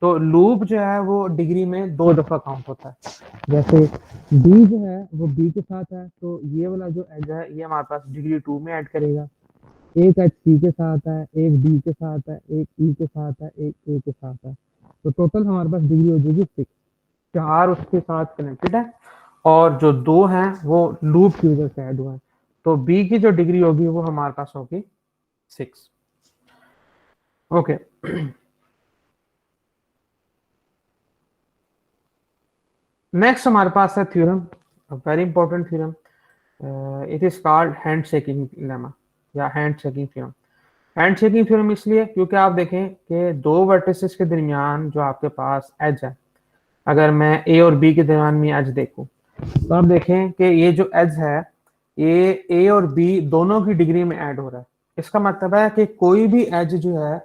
तो लूप जो है वो डिग्री में 2 दफा काउंट होता है। जैसे डी जो है वो बी के साथ है, तो ये वाला जो एज है ये हमारे पास डिग्री 2 में ऐड करेगा। एक एच सी के साथ है, एक डी के साथ है, एक ई के साथ है, एक ए के साथ है, तो टोटल हमारे पास डिग्री हो जाएगी 6। 4 उसके साथ कनेक्टेड है और जो 2 हैं वो लूप की वजह से ऐड हुआ है, तो बी की जो डिग्री होगी वो हमारे पास होगी 6। ओके, नेक्स्ट हमारे पास है theorem, very important theorem. It is called hand shaking lemma या hand shaking theorem. Hand shaking theorem इसलिए क्योंकि आप देखें कि 2 वर्टिसेस के दरमियान जो आपके पास एज है, अगर मैं ए और बी के दरमियान में एज देखूं तो आप देखें कि ये जो एज है ये ए और बी दोनों की डिग्री में ऐड हो रहा है। इसका मतलब है कि कोई भी एज जो है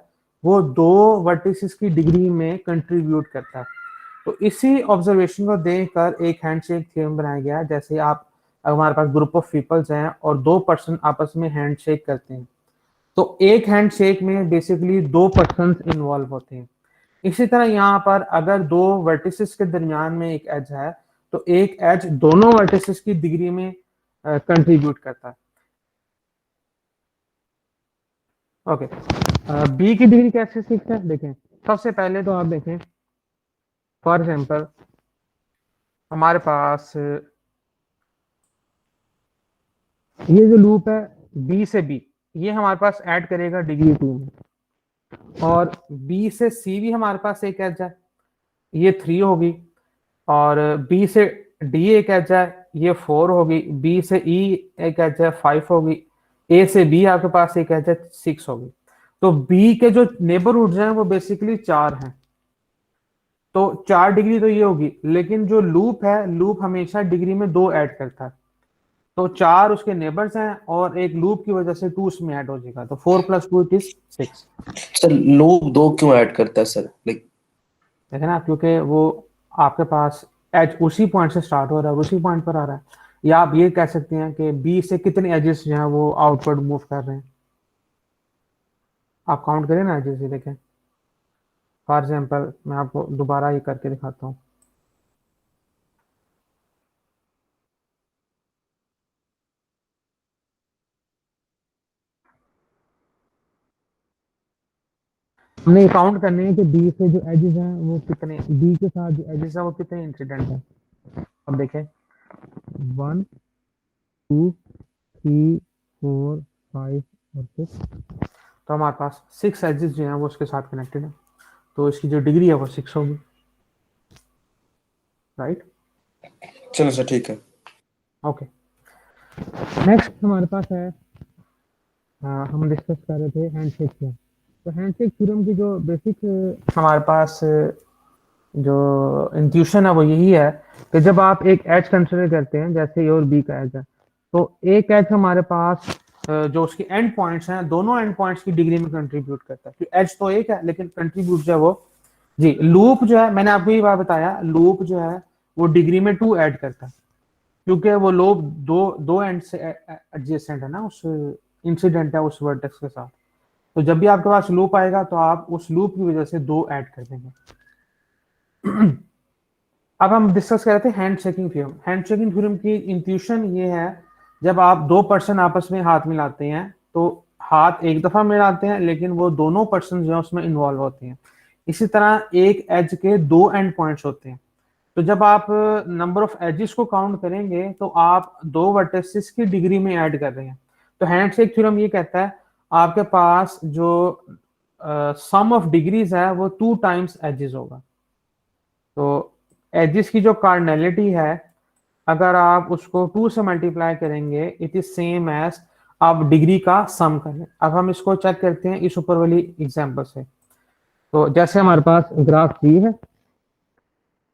वो 2 वर्टिसेस की डिग्री में कंट्रीब्यूट करता है। तो इसी ऑब्जर्वेशन को देखकर एक हैंडशेक थ्योरम बनाया गया है। जैसे आप, हमारे पास ग्रुप ऑफ पीपल्स हैं और 2 पर्सन आपस में हैंडशेक करते हैं, तो एक हैंडशेक में बेसिकली 2 पर्सन इन्वॉल्व होते हैं। इसी तरह यहाँ पर अगर 2 वर्टिसेस के दरमियान में एक एज है तो एक एज दोनों वर्टिसेस की डिग्री में कंट्रीब्यूट करता है। ओके, बी की डिग्री कैसे सीखते हैं, देखें। सबसे पहले तो आप देखें, फॉर एग्जांपल हमारे पास ये जो लूप है बी से बी, ये हमारे पास ऐड करेगा डिग्री 2 में, और बी से सी भी हमारे पास एक एज है, ये 3 होगी, और बी से डी एक एज है, ये 4 होगी, बी से ई एक एज है 5 होगी, ए से बी आपके पास एक एज है 6 होगी। तो बी के जो नेबरहुड्स हैं वो बेसिकली 4 हैं, तो 4 डिग्री तो ये होगी, लेकिन जो लूप है, लूप हमेशा डिग्री में 2 ऐड करता है, तो 4 उसके नेबर्स हैं और एक लूप की वजह से 2 उसमें ऐड हो जाएगा, तो 4 + 2 इट इज 6। सर लूप 2 क्यों ऐड करता है सर, लाइक देखे ना, क्योंकि वो आपके पास एज उसी पॉइंट से स्टार्ट हो रहा है, उसी पॉइंट पर आ रहा है। या आप ये कह सकते हैं कि बी से कितने एजेस जो हैं वो आउटवर्ड मूव कर रहे हैं। आप काउंट करें ना एजेस, ये देखें फॉर एग्जाम्पल मैं आपको दोबारा ये करके दिखाता हूँ। हमने काउंट करने हैं कि बी से जो एजेस हैं वो कितने, बी के साथ जो एजेस है वो कितने इंसिडेंट हैं। अब देखें 1 2 3 4 5 और 6, तो हमारे पास 6 एजेस जो हैं वो उसके साथ कनेक्टेड है, तो इसकी जो डिग्री है वो 6 होगी, राइट। चलो सर ठीक है। ओके, नेक्स्ट हमारे पास है, हम डिस्कस कर रहे थे हैंडशेक थ्योरम। तो हैंडशेक थ्योरम की जो बेसिक हमारे पास जो इंट्यूशन है वो यही है कि जब आप एक एज कंसिडर करते हैं, जैसे ए और बी का एज है, तो एक एज हमारे पास जो उसके एंड पॉइंट्स हैं, दोनों एंड पॉइंट्स की डिग्री में कंट्रीब्यूट करता है। तो एज तो एक है लेकिन कंट्रीब्यूट जो है वो, जी लूप जो है, मैंने आपको ये बात बताया, लूप जो है वो डिग्री में 2 ऐड करता है, क्योंकि वो लूप दो दो एंड से एडजेसेंट है ना, उस इंसिडेंट है उस वर्टेक्स के साथ। तो जब भी आपके पास लूप आएगा तो आप उस लूप की वजह से 2 ऐड कर देंगे। अब हम डिस्कस कर रहे थे hand shaking theorem. Hand shaking theorem की इंट्यूशन ये है, जब आप 2 पर्सन आपस में हाथ मिलाते हैं तो हाथ एक दफा मिलाते हैं लेकिन वो दोनों पर्सन जो है उसमें इन्वॉल्व होते हैं। इसी तरह एक एज के 2 एंड पॉइंट्स होते हैं, तो जब आप नंबर ऑफ एजेस को काउंट करेंगे तो आप 2 वर्टेक्सेस की डिग्री में ऐड कर रहे हैं। तो हैंडशेक थ्योरम ये कहता है आपके पास जो सम ऑफ डिग्रीज है वो 2 टाइम्स एजेस होगा। तो एजेस की जो कार्डिनलिटी है, अगर आप उसको 2 से मल्टीप्लाई करेंगे, इट इज सेम एज आप डिग्री का सम करें। अब हम इसको चेक करते हैं इस ऊपर वाली एग्जांपल से। तो जैसे हमारे पास ग्राफ दी है,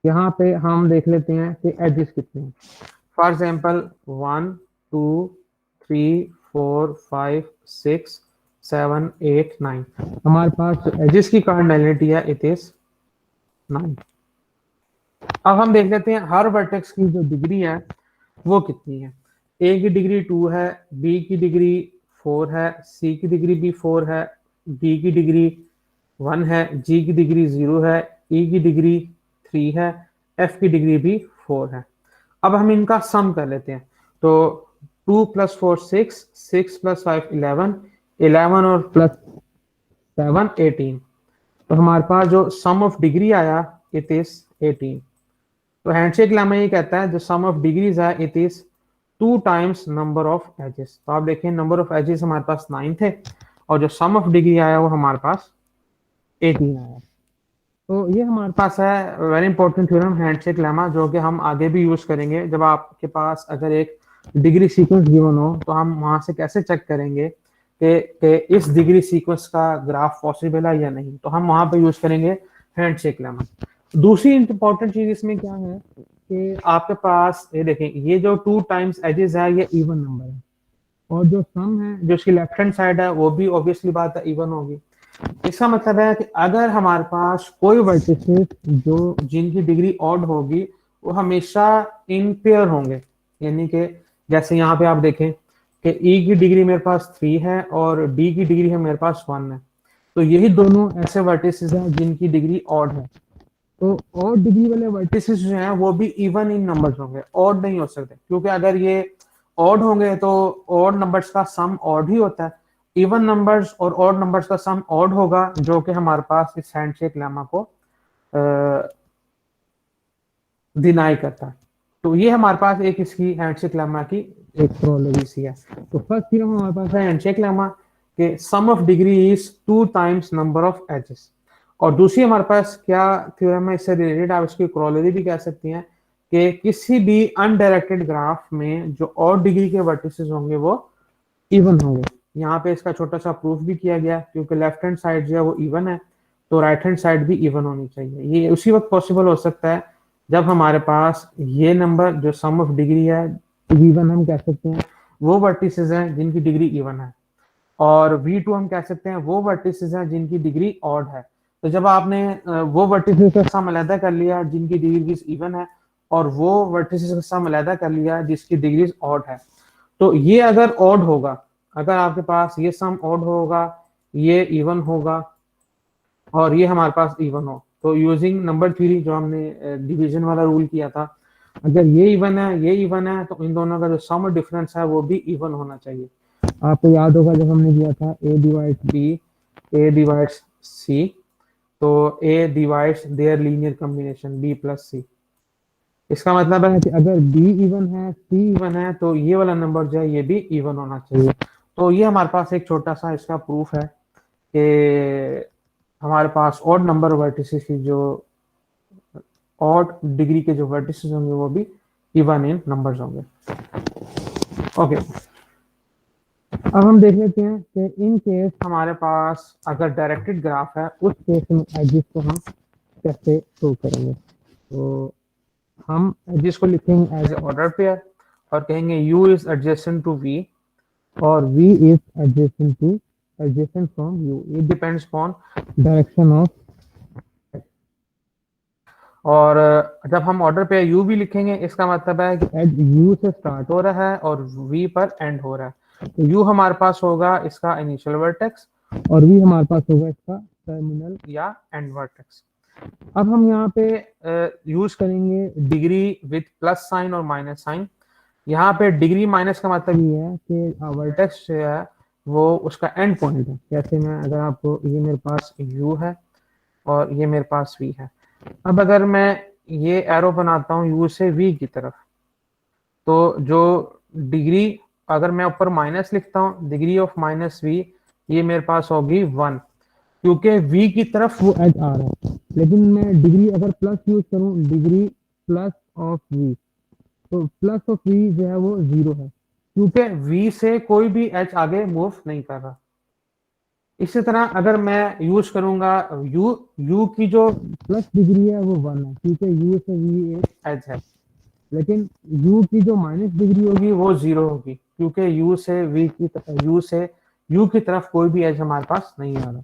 यहाँ पे हम देख लेते हैं कि एजेस कितने हैं। फॉर एग्जाम्पल 1 2 3 4 5 6 7 8 9, हमारे पास एजेस की कार्डिनलिटी है इट इज 9। अब हम देख लेते हैं हर वर्टेक्स की जो डिग्री है वो कितनी है। ए की डिग्री 2 है, बी की डिग्री 4 है, सी की डिग्री भी 4 है, डी की डिग्री 1 है, जी की डिग्री 0 है, ई की डिग्री 3 है, एफ की डिग्री भी 4 है। अब हम इनका सम कर लेते हैं। तो 2 + 4 6, 6 + 5 11, 11 और प्लस 7 18। तो हमारे पास जो सम ऑफ डिग्री आया इट इज 18। तो हैंडशेक लेमा ये कहता है जो सम ऑफ डिग्रीज है it is 2 times number of edges. तो आप देखें नंबर ऑफ एजेस हमारे पास 9 थे और जो सम ऑफ डिग्री आया वो हमारे पास 18 आया। तो ये हमारे पास है very important theorem handshake lemma, जो कि हम आगे भी यूज करेंगे। जब आपके पास अगर एक डिग्री सीक्वेंस गिवन हो तो हम वहां से कैसे चेक करेंगे कि इस डिग्री सीक्वेंस का ग्राफ पॉसिबल है या नहीं, तो हम वहां पे यूज करेंगे हैंडशेक लेमा। दूसरी इंपॉर्टेंट चीज इसमें क्या है कि आपके पास ये देखें, ये जो 2 टाइम्स एजेस है ये इवन नंबर है, और जो सम है जो इसकी लेफ्ट हैंड साइड है वो भी ऑब्वियसली बात है इवन होगी। इसका मतलब है कि अगर हमारे पास कोई वर्टिसेस जो जिनकी डिग्री ऑड होगी वो हमेशा इन पेयर होंगे, यानी कि जैसे यहाँ पे आप देखें कि ई की डिग्री मेरे पास 3 है और डी की डिग्री है मेरे पास 1 है, तो यही दोनों ऐसे वर्टिसेस हैं जिनकी डिग्री ऑड है। तो ऑड डिग्री वाले वर्टिसेस जो हैं वो भी इवन इन नंबर्स होंगे, ऑड नहीं हो सकते, क्योंकि अगर ये ऑड होंगे तो ऑड नंबर्स का सम ऑड ही होता है। इवन नंबर्स और ऑड नंबर्स का सम ऑड होगा, जो कि हमारे पास इस हैंडशेक लेमा को डिनाई करता है। तो ये हमारे पास एक इसकी हैंडशेक लेमा की एक प्रोलॉजी सी है। तो फर्स्ट थ्योरम हमारे पास है हैंडशेक लेमा के sum of degree is 2 times number of edges. और दूसरी हमारे पास क्या थ्योरम है इससे रिलेटेड, आप इसकी क्रोलरी भी कह सकती हैं कि किसी भी अनडायरेक्टेड ग्राफ में जो और डिग्री के वर्टिसेस होंगे वो इवन होंगे। यहाँ पे इसका छोटा सा प्रूफ भी किया गया, क्योंकि लेफ्ट हैंड साइड जो है वो इवन है तो राइट हैंड साइड भी इवन होनी चाहिए। ये उसी वक्त पॉसिबल हो सकता है जब हमारे पास ये नंबर जो सम ऑफ डिग्री है इवन हम कह सकते हैं वो वर्टिसेस हैं जिनकी डिग्री इवन है, और V2 हम कह सकते हैं वो वर्टिसेस हैं जिनकी डिग्री ऑड है। तो जब आपने वो वर्टिसेस का सम अलग कर लिया जिनकी डिग्री इवन है और वो वर्टिसेस का सम अलग कर लिया जिसकी डिग्री ऑड है, तो ये अगर ऑड होगा, अगर आपके पास ये सम ऑड होगा ये इवन होगा और ये हमारे पास इवन हो, तो यूजिंग नंबर थ्योरी जो हमने डिवीजन वाला रूल किया था, अगर ये इवन है ये इवन है तो इन दोनों का जो सम और डिफरेंस है वो भी इवन होना चाहिए। आपको याद होगा जब हमने किया था a divides b, a divides c, तो a divides their linear combination b plus c. इसका मतलब है कि अगर बी इवन है सी इवन है तो ये वाला नंबर जो है ये भी इवन होना चाहिए। तो ये हमारे पास एक छोटा सा इसका प्रूफ है कि हमारे पास ऑड नंबर वर्टिसेस की जो ऑड डिग्री के जो वर्टिसेस होंगे वो भी इवन इन नंबर्स होंगे। ओके, अब हम देख लेते हैं कि इन केस हमारे पास अगर डायरेक्टेड ग्राफ है उस केस में एजिस को हम कैसे शो करेंगे। तो हम एजिस को लिखेंगे एज ऑर्डर पेयर और कहेंगे u is adjacent to v और v is adjacent from u, it depends upon direction of. और जब हम ऑर्डर पे u भी लिखेंगे इसका मतलब है कि एज u से स्टार्ट हो रहा है और v पर एंड हो रहा है, तो u हमारे पास होगा इसका इनिशियल वर्टेक्स और v हमारे पास होगा इसका टर्मिनल या एंड वर्टेक्स। अब हम यहाँ पे यूज करेंगे डिग्री विथ प्लस साइन और माइनस साइन। यहाँ पे डिग्री माइनस का मतलब ये है कि वर्टेक्स जो है वो उसका एंड पॉइंट है। जैसे मैं अगर आपको, ये मेरे पास u है और ये मेरे पास v है, अब अगर मैं ये एरो बनाता हूँ u से v की तरफ, तो जो डिग्री, अगर मैं ऊपर माइनस लिखता हूँ, डिग्री ऑफ माइनस v, ये मेरे पास होगी 1, क्योंकि v की तरफ वो एज आ रहा है। लेकिन मैं डिग्री अगर प्लस यूज करूँ, डिग्री प्लस ऑफ v, तो प्लस ऑफ v जो है वो 0 है, क्योंकि v से कोई भी एज आगे मूव नहीं कर रहा। इसी तरह अगर मैं यूज करूंगा u की जो प्लस डिग्री है वो 1 है, क्योंकि u से v एक एज है। लेकिन u की जो माइनस डिग्री होगी वो 0 होगी, क्योंकि u से u की तरफ कोई भी एज हमारे पास नहीं आ रहा।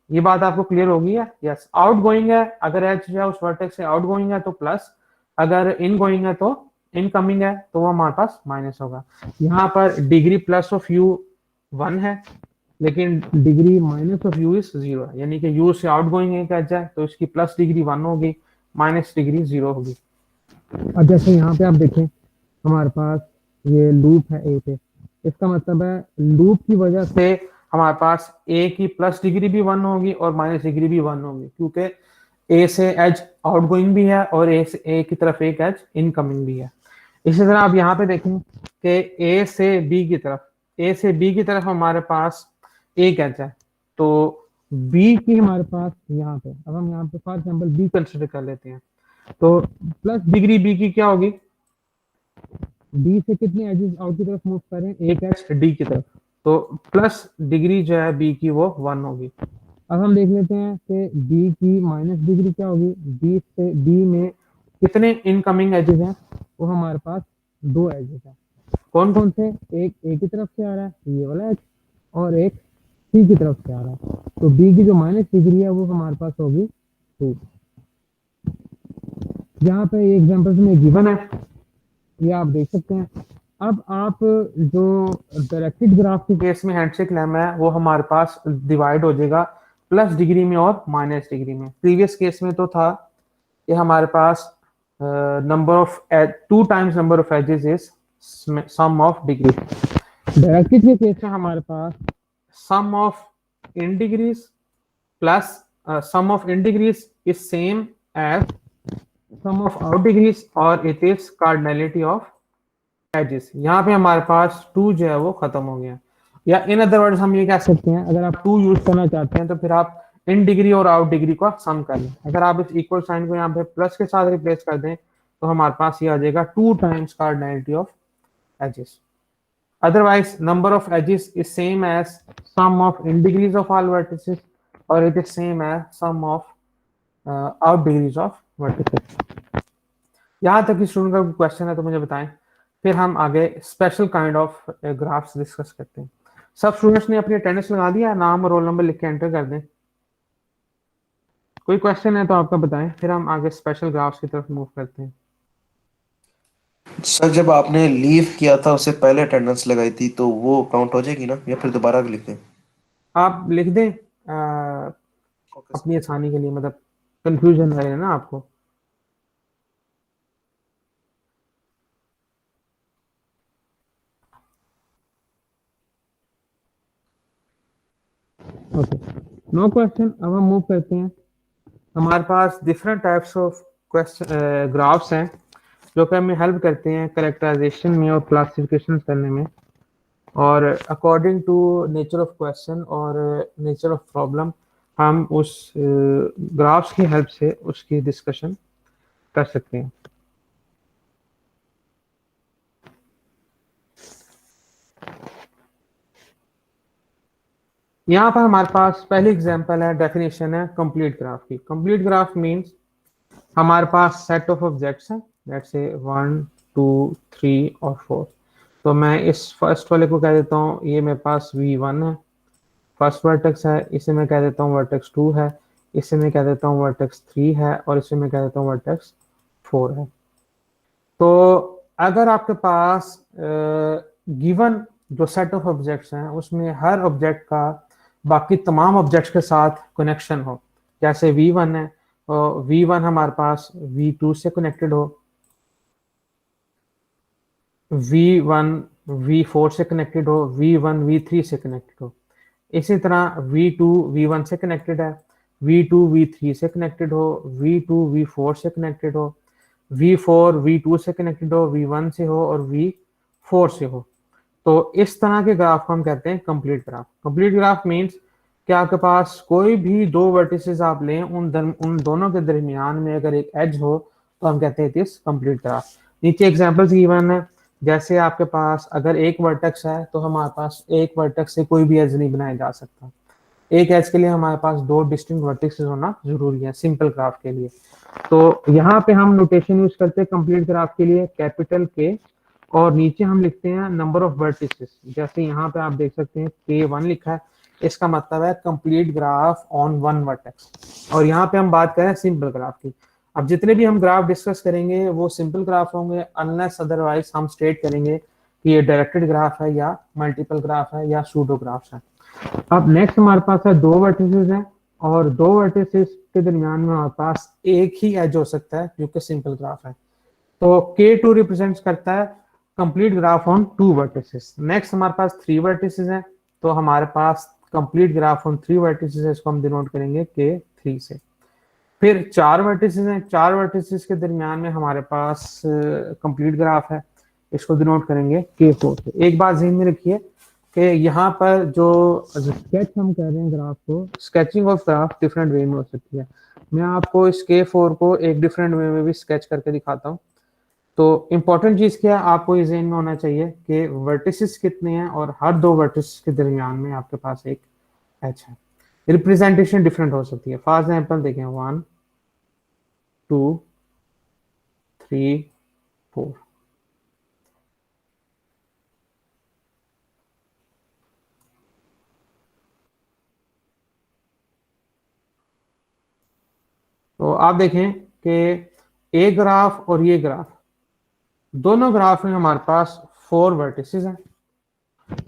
ये बात आपको क्लियर होगी है? यस। आउट गोइंग है, अगर एज जो है उस वर्टेक्स से आउट गोइंग है तो प्लस, अगर इन गोइंग है तो इनकमिंग है तो वो हमारे पास माइनस होगा। यहाँ पर डिग्री प्लस ऑफ u 1 है, लेकिन degree minus of u is 0 है, यानी कि u से आउट गोइंग एक एज है तो इसकी प्लस डिग्री 1 होगी, माइनस डिग्री 0 होगी। अब जैसे यहाँ पे आप देखें हमारे पास ये लूप है a पे, इसका मतलब है लूप की वजह से हमारे पास a की प्लस डिग्री भी 1 होगी और माइनस डिग्री भी 1 होगी, क्योंकि a से एज आउट गोइंग भी है और a की तरफ एक एज इनकमिंग भी है। इसी तरह आप यहाँ पे देखें कि a से b की तरफ हमारे पास एक एज है, तो b की हमारे पास यहाँ पे, अब हम यहाँ पे फॉर एग्जांपल b कंसिडर कर लेते हैं, तो प्लस डिग्री b की क्या होगी, b से कितने एजेस आउट की तरफ मूव करें, एक एज d की तरफ, तो प्लस डिग्री जो है b की वो 1 होगी। अब हम देख लेते हैं कि b की माइनस डिग्री क्या होगी, b से b में कितने इनकमिंग एजेस हैं, वो हमारे पास 2 एजेस हैं। कौन कौन से, एक a की तरफ से आ रहा है ये वाला एज और एक c की तरफ से आ रहा है, तो b की जो माइनस डिग्री है वो हमारे पास होगी 2। यहाँ पे ये एग्जांपल्स में गिवन है, ये आप देख सकते हैं। अब आप जो डायरेक्टेड ग्राफ के केस में हैंडशेक लेमा है वो हमारे पास डिवाइड हो जाएगा प्लस डिग्री में और माइनस डिग्री में। प्रीवियस केस में तो था कि हमारे पास number of 2 times number of edges is sum of degree. Directed के केस में हमारे पास sum of in degrees plus sum of in degrees is same as sum of out degrees और it is cardinality of edges. यहाँ पे हमारे पास 2 जो है वो खत्म हो गया, या इन अदर वर्ड्स हम ये कह सकते हैं, अगर आप 2 यूज करना चाहते हैं तो फिर आप इन डिग्री और आउट डिग्री को सम कर लें। अगर आप इस इक्वल साइन को यहाँ पे प्लस के साथ रिप्लेस कर दें तो हमारे पास ये आ जाएगा 2 times cardinality of edges. Otherwise, number of edges is same as sum of in degrees of all vertices, or it is same as sum of out degrees of vertices. यहाँ तक स्टूडेंट का क्वेश्चन है तो मुझे बताएं, फिर हम आगे special kind of graphs discuss करते हैं। सब स्टूडेंट्स ने अपनी अटेंडेंस लगा दिया, नाम और रोल नंबर लिख के एंटर कर दें। कोई क्वेश्चन है तो आपका बताएं, फिर हम आगे स्पेशल ग्राफ्स की तरफ मूव करते हैं। सर जब आपने लीव किया था उससे पहले अटेंडेंस लगाई थी तो वो काउंट हो जाएगी ना, या फिर दोबारा लिखें? आप लिख दें ओके सर। अपनी आसानी के लिए, मतलब कंफ्यूजन रहे ना आपको। Okay, no question. अब हम मूव करते हैं। हमारे पास different types of question graphs हैं जो कि हमें हेल्प करते हैं करेक्टराइजेशन में और क्लासिफिकेशन करने में। और according to nature of question और नेचर ऑफ प्रॉब्लम हम उस ग्राफ्स की हेल्प से उसकी डिस्कशन कर सकते हैं। यहाँ पर हमारे पास पहली एग्जांपल है, डेफिनेशन है कंप्लीट ग्राफ की। कंप्लीट ग्राफ मींस हमारे पास सेट ऑफ ऑब्जेक्ट्स हैं, लेट्स से 1 2 3 और 4। तो मैं इस फर्स्ट वाले को कह देता हूँ ये मेरे पास V1 है, फर्स्ट वर्टेक्स है। इसे मैं कह देता हूँ वर्टेक्स 2 है, इसे मैं कह देता हूँ वर्टेक्स 3 है, और इसे मैं कह देता हूँ वर्टेक्स 4 है। तो अगर आपके पास गिवन जो सेट ऑफ ऑब्जेक्ट्स हैं उसमें हर ऑब्जेक्ट का बाकी तमाम ऑब्जेक्ट्स के साथ कनेक्शन हो, जैसे V1 है, तो V1 हमारे पास V2 से कनेक्टेड हो, V1 V4 से कनेक्टेड हो, V1 V3 से कनेक्टेड हो। इसी तरह V2 V1 से कनेक्टेड है, V2 V3 से कनेक्टेड हो, V2 V4 से कनेक्टेड हो, V4 V2 से कनेक्टेड हो, V1 से हो और V4 से हो। तो इस तरह के ग्राफ को हम कहते हैं complete graph. Complete graph means कि आपके पास कोई भी दो वर्टिसेस आप लें, उन दोनों के दरमियान में अगर एक एज हो तो हम कहते हैं इट कंप्लीट ग्राफ। नीचे एग्जांपल्स गिवन है, जैसे आपके पास अगर एक वर्टेक्स है तो हमारे पास एक वर्टेक्स से कोई भी एज नहीं बनाया जा सकता। एक एज के लिए हमारे पास दो डिस्टिंक्ट वर्टेक्सेस होना जरूरी है सिंपल ग्राफ के लिए। तो यहाँ पे हम नोटेशन यूज करते हैं कंप्लीट ग्राफ के लिए कैपिटल के, और नीचे हम लिखते हैं नंबर ऑफ वर्टिसेस। जैसे यहाँ पे आप देख सकते हैं K1 लिखा है, इसका मतलब है complete graph on one vertex. और यहाँ पे हम बात करें सिंपल ग्राफ की। अब जितने भी हम ग्राफ डिस्कस करेंगे वो सिंपल ग्राफ होंगे, अनलेस अदरवाइज हम स्टेट करेंगे कि ये डायरेक्टेड ग्राफ है या मल्टीपल ग्राफ है या सूडो ग्राफ है। अब नेक्स्ट हमारे पास है दो वर्टिसेस हैं, और दो वर्टिसेस के दरमियान में हमारे पास एक ही एज हो सकता है जो कि सिंपल ग्राफ है। तो K2 रिप्रेजेंट करता है complete graph on two vertices. Next हमारे पास थ्री वर्टिसेस हैं, तो हमारे पास complete graph on three vertices है, इसको हम डिनोट करेंगे K3 से। फिर चार वर्टिसेस हैं, चार वर्टिसेस के दरमियान में हमारे पास कंप्लीट ग्राफ है, इसको डिनोट करेंगे K4 से। एक बात ध्यान में रखिए कि यहाँ पर जो स्केच हम कर रहे हैं ग्राफ को, sketching of graph different way में हो सकती है। मैं आपको इस K4 को एक डिफरेंट वे में भी स्केच करके दिखाता हूँ। तो इंपॉर्टेंट चीज क्या है, आपको ये ज़हन में होना चाहिए कि वर्टिसेस कितने हैं और हर दो वर्टिसेस के दरमियान में आपके पास एक एच है। रिप्रेजेंटेशन डिफरेंट हो सकती है। फॉर एग्जांपल देखें 1 2 3 4। तो आप देखें कि ए ग्राफ और ये ग्राफ, दोनों ग्राफ में हमारे पास 4 वर्टिसेस हैं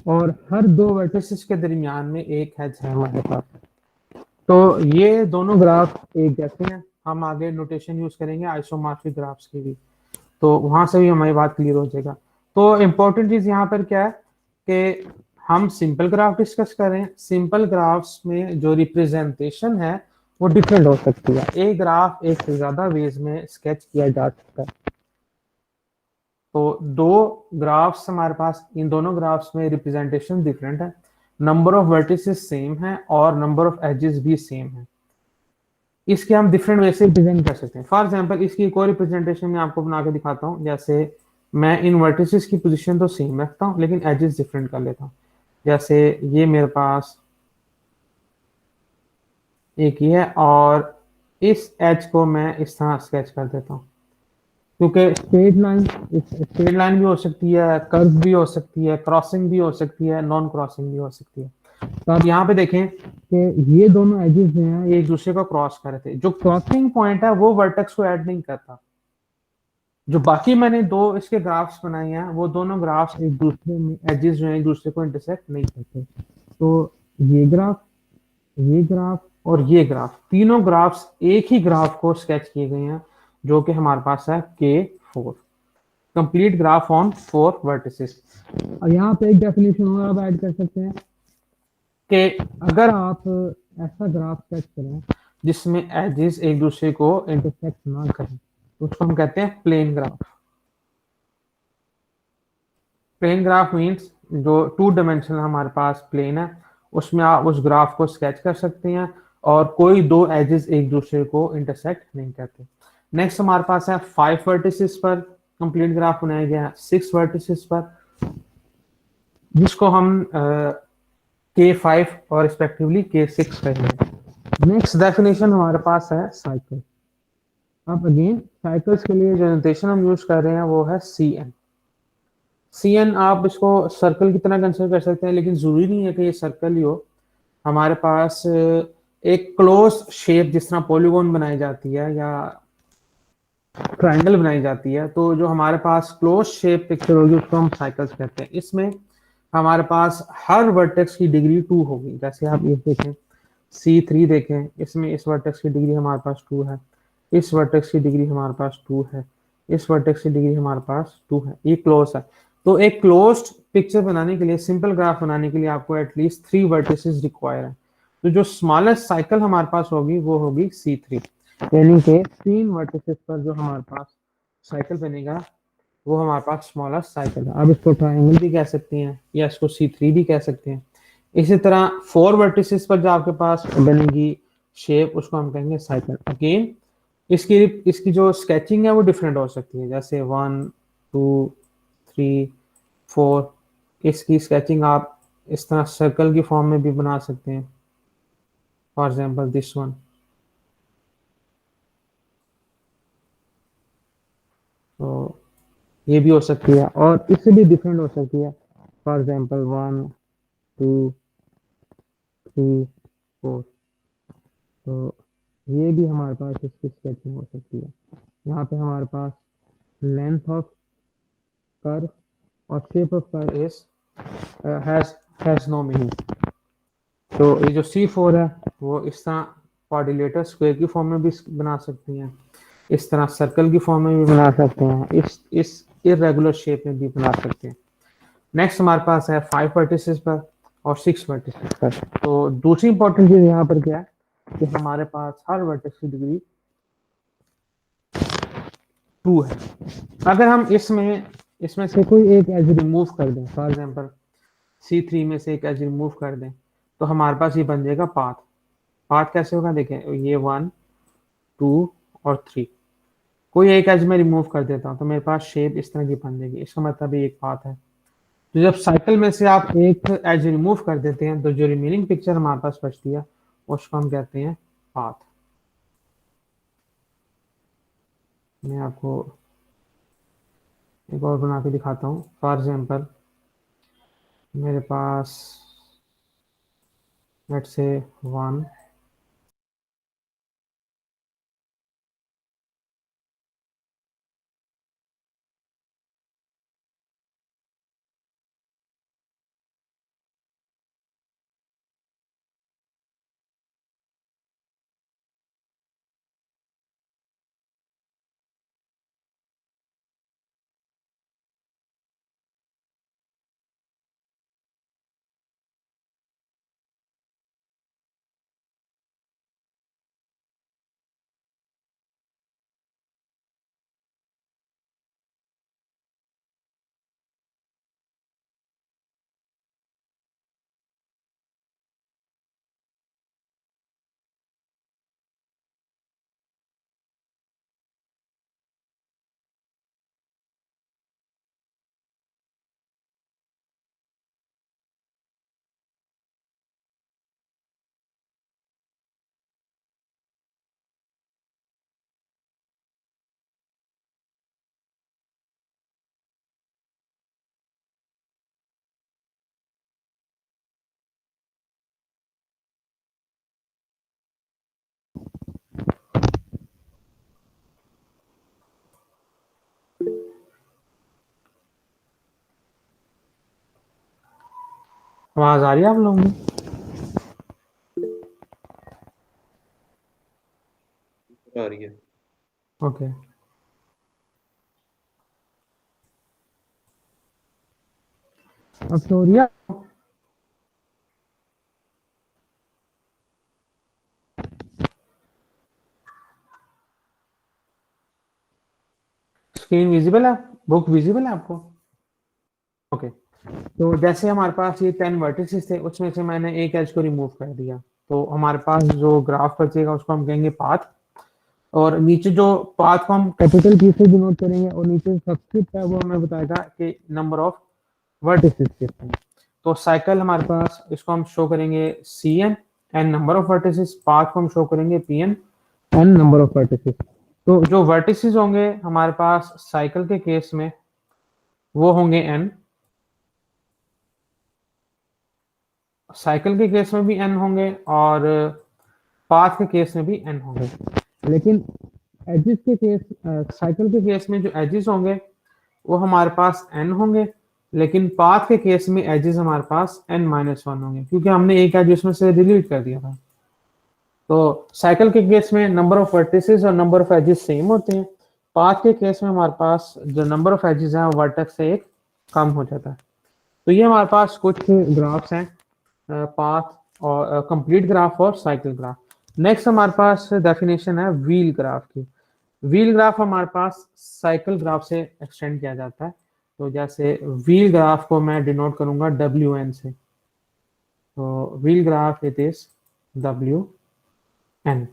और हर दो वर्टिसेस के दरमियान में एक एज है हमारे पास। तो ये दोनों ग्राफ एक जैसे हैं। हम आगे नोटेशन यूज करेंगे आइसोमॉर्फिक ग्राफ्स की भी, तो वहां से भी हमारी बात क्लियर हो जाएगा। तो इंपॉर्टेंट चीज यहाँ पर क्या है कि हम सिंपल ग्राफ डिस्कस कर रहे हैं। सिंपल ग्राफ्स में जो रिप्रेजेंटेशन है वो डिफरेंट हो सकती है। एक ग्राफ एक से ज्यादा वेज में स्केच किया जा सकता है। तो दो ग्राफ्स हमारे पास, इन दोनों ग्राफ्स में रिप्रेजेंटेशन डिफरेंट है, नंबर ऑफ वर्टिसेस सेम है और नंबर ऑफ एजेस भी सेम है। इसके हम डिफरेंट वे से रिप्रेजेंट कर सकते हैं। फॉर एग्जांपल इसकी एक और रिप्रेजेंटेशन मैं आपको बना के दिखाता हूँ। जैसे मैं इन वर्टिसेस की पोजीशन तो सेम रखता हूँ लेकिन एजेस डिफरेंट कर लेता हूँ। जैसे ये मेरे पास एक ही है और इस एज को मैं इस तरह स्केच कर देता हूँ, क्योंकि स्ट्रेट लाइन भी हो सकती है, कर्व भी हो सकती है, क्रॉसिंग भी हो सकती है, नॉन क्रॉसिंग भी हो सकती है। तो आप यहाँ पे देखें कि ये दोनों एजेस जो हैं ये एक दूसरे को क्रॉस कर रहे थे। जो क्रॉसिंग पॉइंट है वो वर्टेक्स को ऐड नहीं करता। जो बाकी मैंने दो इसके ग्राफ्स बनाए हैं वो दोनों ग्राफ्स एक दूसरे में एजेस जो है एक दूसरे को इंटरसेक्ट नहीं करते। तो ये ग्राफ और ये ग्राफ, तीनों ग्राफ्स एक ही ग्राफ को स्केच किए गए हैं, जो कि हमारे पास है K4, complete graph on 4 vertices. और यहाँ पे एक डेफिनेशन और आप ऐड कर सकते हैं कि अगर आप ऐसा ग्राफ स्केच करें जिसमें एजेस एक दूसरे को इंटरसेक्ट ना करें, तो उसको हम कहते हैं plane graph. Plane graph means जो 2 डायमेंशनल हमारे पास प्लेन है, उसमें आप उस ग्राफ को स्केच कर सकते हैं और कोई दो एजेस एक दूसरे को इंटरसेक्ट नहीं करते। नेक्स्ट हमारे पास है 5 वर्टिसेस पर कंप्लीट ग्राफ बनाया गया है, 6 वर्टिसेस पर, जिसको हम K5 और रिस्पेक्टिवली K6 कहेंगे। नेक्स्ट डेफिनेशन हमारे पास है साइकिल। अब अगेन साइकिल्स के लिए जो नोटेशन हम यूज कर रहे हैं वो है CN। आप इसको सर्कल की तरह कंसिडर कर सकते हैं, लेकिन जरूरी नहीं है कि ये सर्कल ही हो। हमारे पास एक क्लोज शेप जिस तरह पॉलीगॉन बनाई जाती है या ट्रायंगल बनाई जाती है, तो जो हमारे पास क्लोज शेप पिक्चर होगी उसको हम साइकिल्स कहते हैं। इसमें हमारे पास हर वर्टेक्स की डिग्री 2 होगी। जैसे आप ये देखें C3 देखें, इसमें इस वर्टेक्स की डिग्री हमारे पास 2 है, इस वर्टेक्स की डिग्री हमारे पास 2 है, इस वर्टेक्स की डिग्री हमारे पास 2 है। ये क्लोज है। तो एक क्लोज्ड पिक्चर बनाने के लिए, सिंपल ग्राफ बनाने के लिए आपको एटलीस्ट 3 वर्टिसेस रिक्वायर है। तो जो स्मॉलेस्ट साइकिल हमारे पास होगी वो होगी C3, यानी कि 3 वर्टिसेस पर जो हमारे पास साइकिल बनेगा वो हमारे पास स्मॉलेस्ट साइकिल है। आप इसको ट्रायंगल भी कह सकते हैं या इसको C3 भी कह सकते हैं। इसी तरह 4 वर्टिसेस पर जो आपके पास बनेगी शेप, उसको हम कहेंगे साइकिल। अगेन इसकी इसकी जो स्केचिंग है वो डिफरेंट हो सकती है, जैसे 1 2 3 4। इसकी स्केचिंग आप इस तरह सर्कल की फॉर्म में भी बना सकते हैं, फॉर एग्जांपल दिस वन। तो ये भी हो सकती है और इससे भी डिफरेंट हो सकती है, फॉर एग्जांपल 1 2 3 4। तो ये भी हमारे पास इसकी स्केचिंग हो सकती है। यहाँ पे हमारे पास लेंथ ऑफ कर्व और shape of curve is has no meaning. तो ये जो C4 है वो इस तरह क्वाड्रिलेटरल स्क्वायर की फॉर्म में भी बना सकते हैं, इस तरह सर्कल की फॉर्म में भी बना सकते हैं, इस इरेगुलर शेप में भी बना सकते हैं। नेक्स्ट हमारे पास है 5 वर्टिसेस पर और 6 वर्टिसेस पर। तो दूसरी इंपॉर्टेंट चीज यहाँ पर क्या है कि हमारे पास हर वर्टेक्स की डिग्री 2 है। अगर हम इसमें से कोई एक एज रिमूव कर दें, फॉर एग्जांपल C3 में से एक एज रिमूव कर दें, तो हमारे पास ये बन जाएगा पाथ। पाथ कैसे होगा, देखें ये 1 2 और 3, कोई एक एज में रिमूव कर देता हूँ तो मेरे पास शेप इस तरह की बन जाएगी। इसका मतलब ये एक पाथ है। तो जब साइकिल में से आप एक एज रिमूव कर देते हैं तो जो रिमेनिंग पिक्चर हमारे पास बचती है उसको हम कहते हैं पाथ। मैं आपको एक और बना के दिखाता हूँ। फॉर एग्जांपल मेरे पास लेट्स से 1 आवाज आ रही है आप लोगों को? ओके अब सोरिया स्क्रीन विजिबल है, बुक विजिबल है आपको? ओके तो जैसे हमारे पास ये 10 वर्टिसेस थे, उसमें से मैंने एक एज को रिमूव कर दिया, तो हमारे पास जो ग्राफ बचेगा उसको हम कहेंगे पाथ। और नीचे जो पाथ को हम कैपिटल पी से डिनोट करेंगे, और नीचे सबस्क्रिप्ट है वो हमें बताएगा कि नंबर ऑफ वर्टिसेस कितने हैं। तो साइकिल हमारे पास, इसको हम शो करेंगे C N N number of vertices, path को हम शो करेंगे P N N number of vertices. तो जो वर्टिसेस होंगे हमारे पास साइकिल के केस में वो होंगे एन, साइकिल के केस में भी एन होंगे और पाथ के केस में भी एन होंगे। लेकिन एजिस के केस, साइकिल के केस में जो एजिस होंगे वो हमारे पास एन होंगे, लेकिन पाथ के केस में एजिस हमारे पास एन माइनस वन होंगे, क्योंकि हमने एक एज उसमें से डिलीट कर दिया था। तो साइकिल के केस में नंबर ऑफ वर्टिसेस और नंबर ऑफ एजिस सेम होते हैं। पाथ के केस में हमारे पास जो नंबर ऑफ एजिस है वर्टेक्स से एक कम हो जाता है। तो ये हमारे पास कुछ ग्राफ्स हैं, पाथ और कंप्लीट ग्राफ और साइकिल ग्राफ। नेक्स्ट हमारे पास डेफिनेशन है व्हील ग्राफ की। व्हील ग्राफ हमारे पास साइकिल ग्राफ से एक्सटेंड किया जाता है। तो जैसे व्हील ग्राफ को मैं डिनोट करूंगा डब्ल्यू एन से, तो wheel graph it is W N.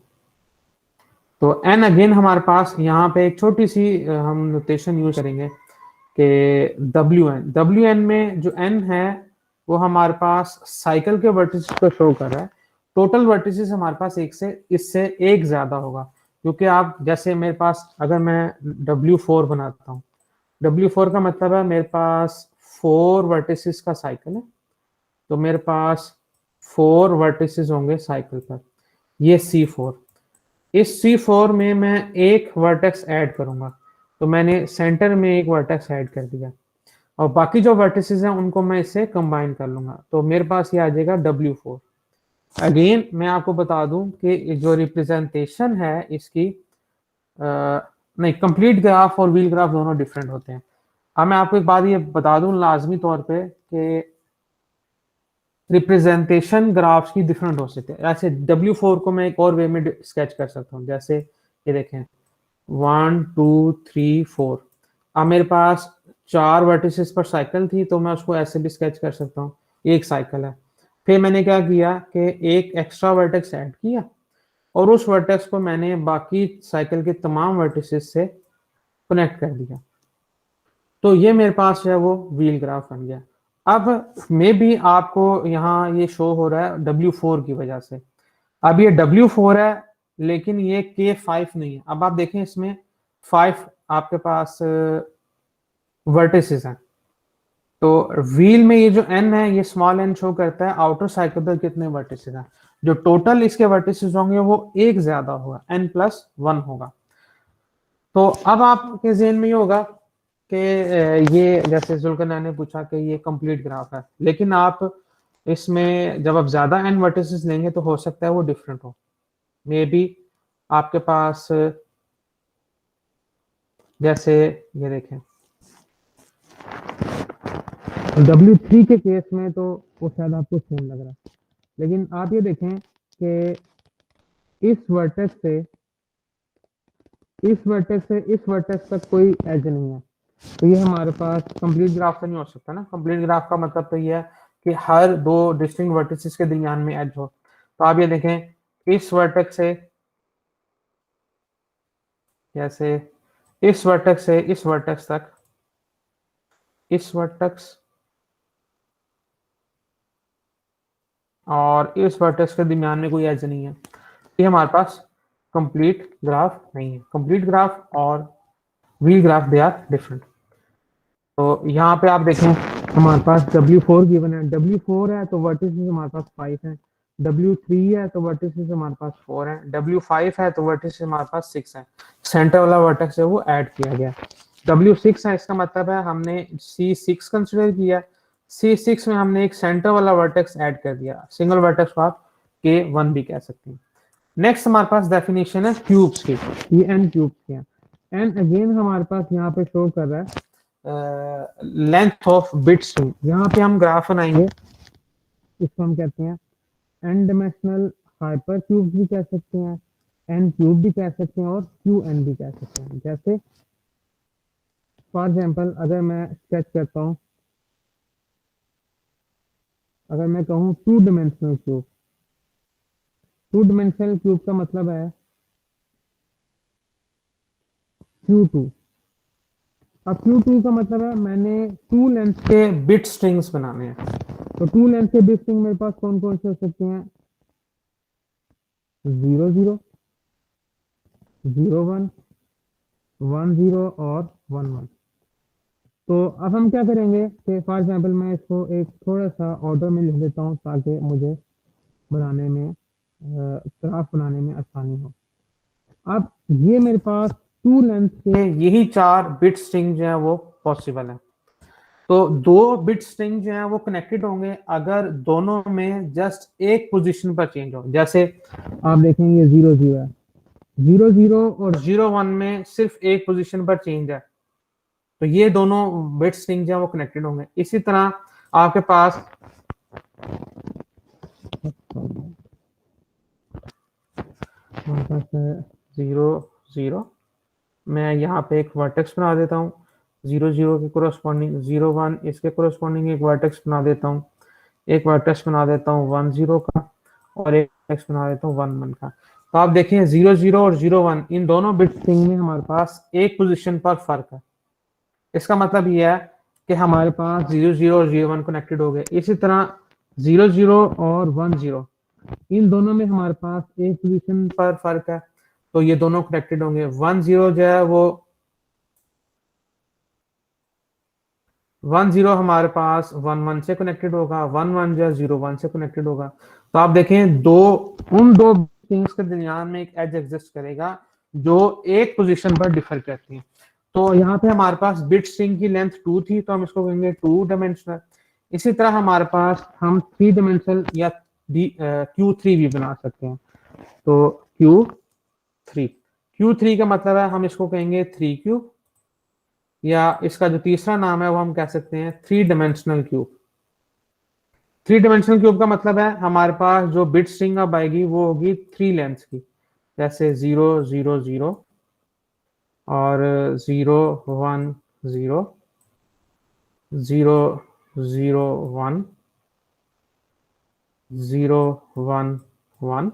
तो एन अगेन हमारे पास यहाँ पे एक छोटी सी हम नोटेशन यूज करेंगे कि डब्ल्यू एन में जो एन है वो हमारे पास साइकिल के वर्टिसेस को शो कर रहा है। टोटल वर्टिसेस हमारे पास एक से इससे एक ज्यादा होगा, क्योंकि आप जैसे मेरे पास अगर मैं W4 बनाता हूँ, W4 का मतलब है मेरे पास 4 वर्टिसेस का साइकिल है, तो मेरे पास 4 वर्टिसेस होंगे साइकिल पर। ये C4, इस C4 में मैं एक वर्टेक्स ऐड करूंगा, तो मैंने सेंटर में एक वर्टेक्स ऐड कर दिया, और बाकी जो वर्टिसेस हैं उनको मैं इससे कंबाइन कर लूंगा, तो मेरे पास ये आ जाएगा W4। अगेन मैं आपको बता दूं कि जो रिप्रेजेंटेशन है इसकी नहीं, कंप्लीट ग्राफ और व्हील ग्राफ दोनों डिफरेंट होते हैं। अब मैं आपको एक बात ये बता दूं लाजमी तौर पे कि रिप्रेजेंटेशन ग्राफ्स की डिफरेंट हो सकते हैं। ऐसे W4 को मैं एक और वे में स्केच कर सकता हूँ, जैसे ये देखें 1 2 3 4। अब मेरे पास 4 वर्टिसेस पर साइकिल थी, तो मैं उसको ऐसे भी स्केच कर सकता हूँ, एक साइकिल है। फिर मैंने क्या किया कि एक एक्स्ट्रा वर्टेक्स ऐड किया, और उस वर्टेक्स को मैंने बाकी साइकिल के तमाम वर्टिसेस से कनेक्ट कर दिया। तो ये मेरे पास जो है वो व्हील ग्राफ बन गया। अब मे भी आपको यहाँ ये शो हो रहा है W4 की वजह से। अब ये W4 है लेकिन ये K5 नहीं है। अब आप देखें इसमें 5 आपके पास वर्टिसेस हैं, तो व्हील में ये जो n है ये स्मॉल n शो करता है आउटर साइकिल पर कितने वर्टिसेस हैं। जो टोटल इसके वर्टिसेस होंगे वो एक ज्यादा होगा, n+1 होगा। तो अब आपके ज़हन में ये होगा कि ये जैसे जुल्करनैन ने पूछा कि ये कंप्लीट ग्राफ है, लेकिन आप इसमें जब आप ज्यादा n वर्टिसेस लेंगे तो हो सकता है वो डिफरेंट हो। मे बी आपके पास जैसे ये देखें W3 के केस में तो वो शायद आपको सेम लग रहा है, लेकिन आप ये देखें कि इस वर्टेक्स से इस वर्टेक्स तक कोई एज नहीं है, तो ये हमारे पास कंप्लीट ग्राफ तो नहीं हो सकता ना। कंप्लीट ग्राफ का मतलब तो ये है कि हर दो डिस्टिंक्ट वर्टिसेस के दरमियान में एज हो। तो आप ये देखें इस वर्टेक्स से, जैसे इस वर्टेक्स से इस वर्टेक्स तक, इस वर्टेक्स और इस वर्टेक्स के दरमियान में कोई एज नहीं है, ये हमारे पास कंप्लीट ग्राफ नहीं है। कंप्लीट ग्राफ और wheel graph they are different. तो यहाँ पे आप देखें हमारे पास W4 गिवन है, W4 है तो वर्टिसेस हमारे पास 5 हैं, W3 है तो वर्टिसेस हमारे पास 4 हैं, W5 है तो वर्टिसेस हमारे पास 6 हैं। सेंटर वाला वर्टेक्स है वो ऐड किया गया। W6 है, इसका मतलब है हमने C6 कंसिडर किया, C6 में हमने एक सेंटर वाला वर्टेक्स ऐड कर दिया। सिंगल वर्टेक्स को आप K1 भी कह सकते हैं। नेक्स्ट हमारे पास डेफिनेशन है क्यूब्स की, ये n क्यूब्स की हैं। एंड अगेन हमारे पास यहाँ पे शो कर रहा है लेंथ ऑफ बिट स्ट्रिंग। यहाँ पे हम ग्राफ बनाएंगे, इसको हम कहते हैं एन डायमेंशनल हाइपर क्यूब भी कह सकते हैं, एन क्यूब भी कह सकते हैं और क्यू एन भी कह सकते हैं। जैसे फॉर एग्जांपल अगर मैं स्केच करता हूँ, अगर मैं कहूँ two dimensional cube, two dimensional cube का मतलब है Q2। अब Q2 का मतलब है मैंने टू लेंथ के बिट स्ट्रिंग्स बनाने हैं। तो टू लेंथ के बिट स्ट्रिंग मेरे पास कौन कौन से हो सकते हैं? 00, 01, 10 और 11। तो अब हम क्या करेंगे कि फॉर एग्जांपल मैं इसको एक थोड़ा सा ऑर्डर में लिख देता हूँ ताकि मुझे बनाने में ग्राफ बनाने में आसानी हो। अब ये मेरे पास टू लेंथ के यही 4 बिट स्ट्रिंग जो है वो पॉसिबल है। तो 2 बिट स्ट्रिंग जो है वो कनेक्टेड होंगे अगर दोनों में जस्ट एक पोजीशन पर चेंज हो। जैसे आप देखेंगे 00 है, 00 और 01 में सिर्फ एक पोजीशन पर चेंज है, तो ये दोनों बिट स्ट्रिंग जो है वो कनेक्टेड होंगे। इसी तरह आपके पास है 00, मैं यहाँ पे एक वर्टेक्स बना देता हूँ 00 के कोरस्पॉन्डिंग, 01 इसके कोरस्पॉन्डिंग एक वर्टेक्स बना देता हूँ, एक वर्टेक्स बना देता हूँ 10 का और एक वर्टेक्स बना देता हूँ 11 का। तो आप देखें 00 और 01 इन दोनों बिट स्ट्रिंग में हमारे पास एक पोजीशन पर फर्क है। इसका मतलब यह है कि हमारे पास 00 और 01 कनेक्टेड हो गए। इसी तरह 00 और 10 इन दोनों में हमारे पास एक पोजीशन पर फर्क है, तो ये दोनों कनेक्टेड होंगे। 10 जो है वो 10 हमारे पास 11 से कनेक्टेड होगा, 11 जो है 01 से कनेक्टेड होगा। तो आप देखें उन दो थिंग्स के दरमियान में एक एज एग्जिस्ट करेगा जो एक पोजीशन पर डिफर करती है। तो यहाँ पे हमारे पास बिट स्ट्रिंग की लेंथ 2 थी, तो हम इसको कहेंगे 2 डायमेंशनल। इसी तरह हमारे पास हम 3 डायमेंशनल या Q3 भी बना सकते हैं। तो Q3 का मतलब है हम इसको कहेंगे 3 क्यूब, या इसका जो तीसरा नाम है वो हम कह सकते हैं 3 डायमेंशनल क्यूब। 3 डायमेंशनल क्यूब का मतलब है हमारे पास जो बिट स्ट्रिंग अब आएगी वो होगी 3 लेंथ की, जैसे 000 और 010, 001, 011।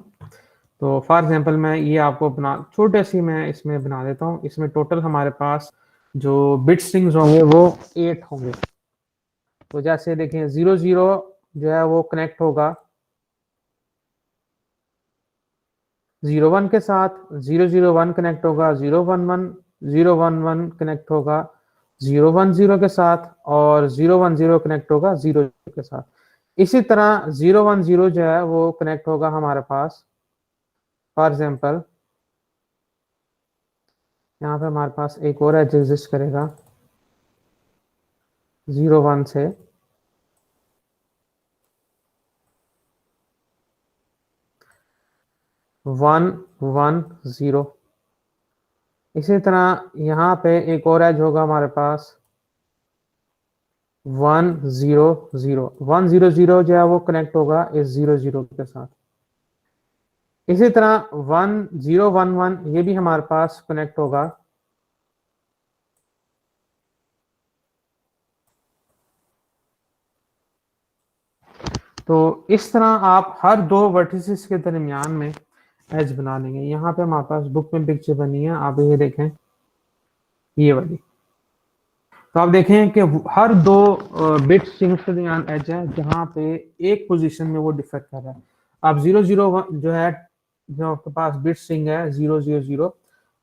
तो फॉर एग्जांपल मैं ये आपको छोटे सी मैं इसमें बना देता हूँ। इसमें टोटल हमारे पास जो बिट स्ट्रिंग्स होंगे वो 8 होंगे। तो जैसे देखें 00 जो है वो कनेक्ट होगा 01 के साथ, 001 कनेक्ट होगा 011, 011 कनेक्ट होगा 010 के साथ और 010 कनेक्ट होगा 00 के साथ। इसी तरह 010 जो है वो कनेक्ट होगा हमारे पास, फॉर एग्जांपल यहाँ पे हमारे पास एक और एज एग्जिस्ट करेगा 01 से 110। इसी तरह यहाँ पे एक और एज होगा हमारे पास 100। 100 जो है वो कनेक्ट होगा इस 00 के साथ। इसी तरह 1011 ये भी हमारे पास कनेक्ट होगा तो इस तरह आप हर 2 वर्टिसेस के दरमियान में एज बना लेंगे। यहाँ पे हमारे पास बुक में पिक्चर बनी है, आप ये देखें ये वाली। तो आप देखें कि हर 2 बिट स्ट्रिंग्स के दरमियान एज है जहाँ पे एक पोजीशन में वो डिफर कर रहा है। अब 001 जो है जो आपके पास बिट स्ट्रिंग है 000,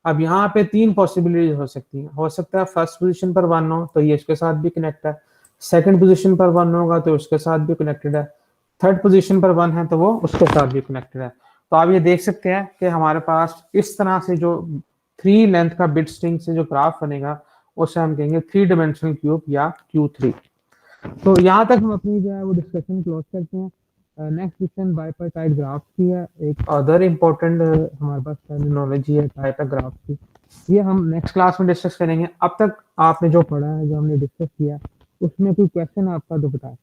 अब यहाँ पे 3 पॉसिबिलिटीज हो सकती हैं। हो सकता है फर्स्ट पोजीशन पर 1 हो तो ये इसके साथ भी कनेक्ट है, सेकंड पोजीशन पर 1 होगा तो उसके साथ भी कनेक्टेड है, थर्ड पोजीशन पर 1 है तो वो उसके साथ भी कनेक्टेड है। तो आप ये देख सकते हैं कि हमारे पास इस तरह से जो 3 लेंथ का बिट स्ट्रिंग से जो ग्राफ बनेगा उसे हम कहेंगे 3 डायमेंशनल क्यूब या Q3। तो यहाँ तक हम अपनी जो है वो डिस्कशन क्लोज करते हैं। नेक्स्ट क्वेश्चन बाइपार्टाइट ग्राफ की है। एक अदर इम्पोर्टेंट हमारे पास टर्मिनोलॉजी है टाइप है ग्राफ की। ये हम नेक्स्ट क्लास में डिस्कस करेंगे। अब तक आपने जो पढ़ा है, जो हमने डिस्कस किया, उसमें कोई क्वेश्चन आपका तो बताएं।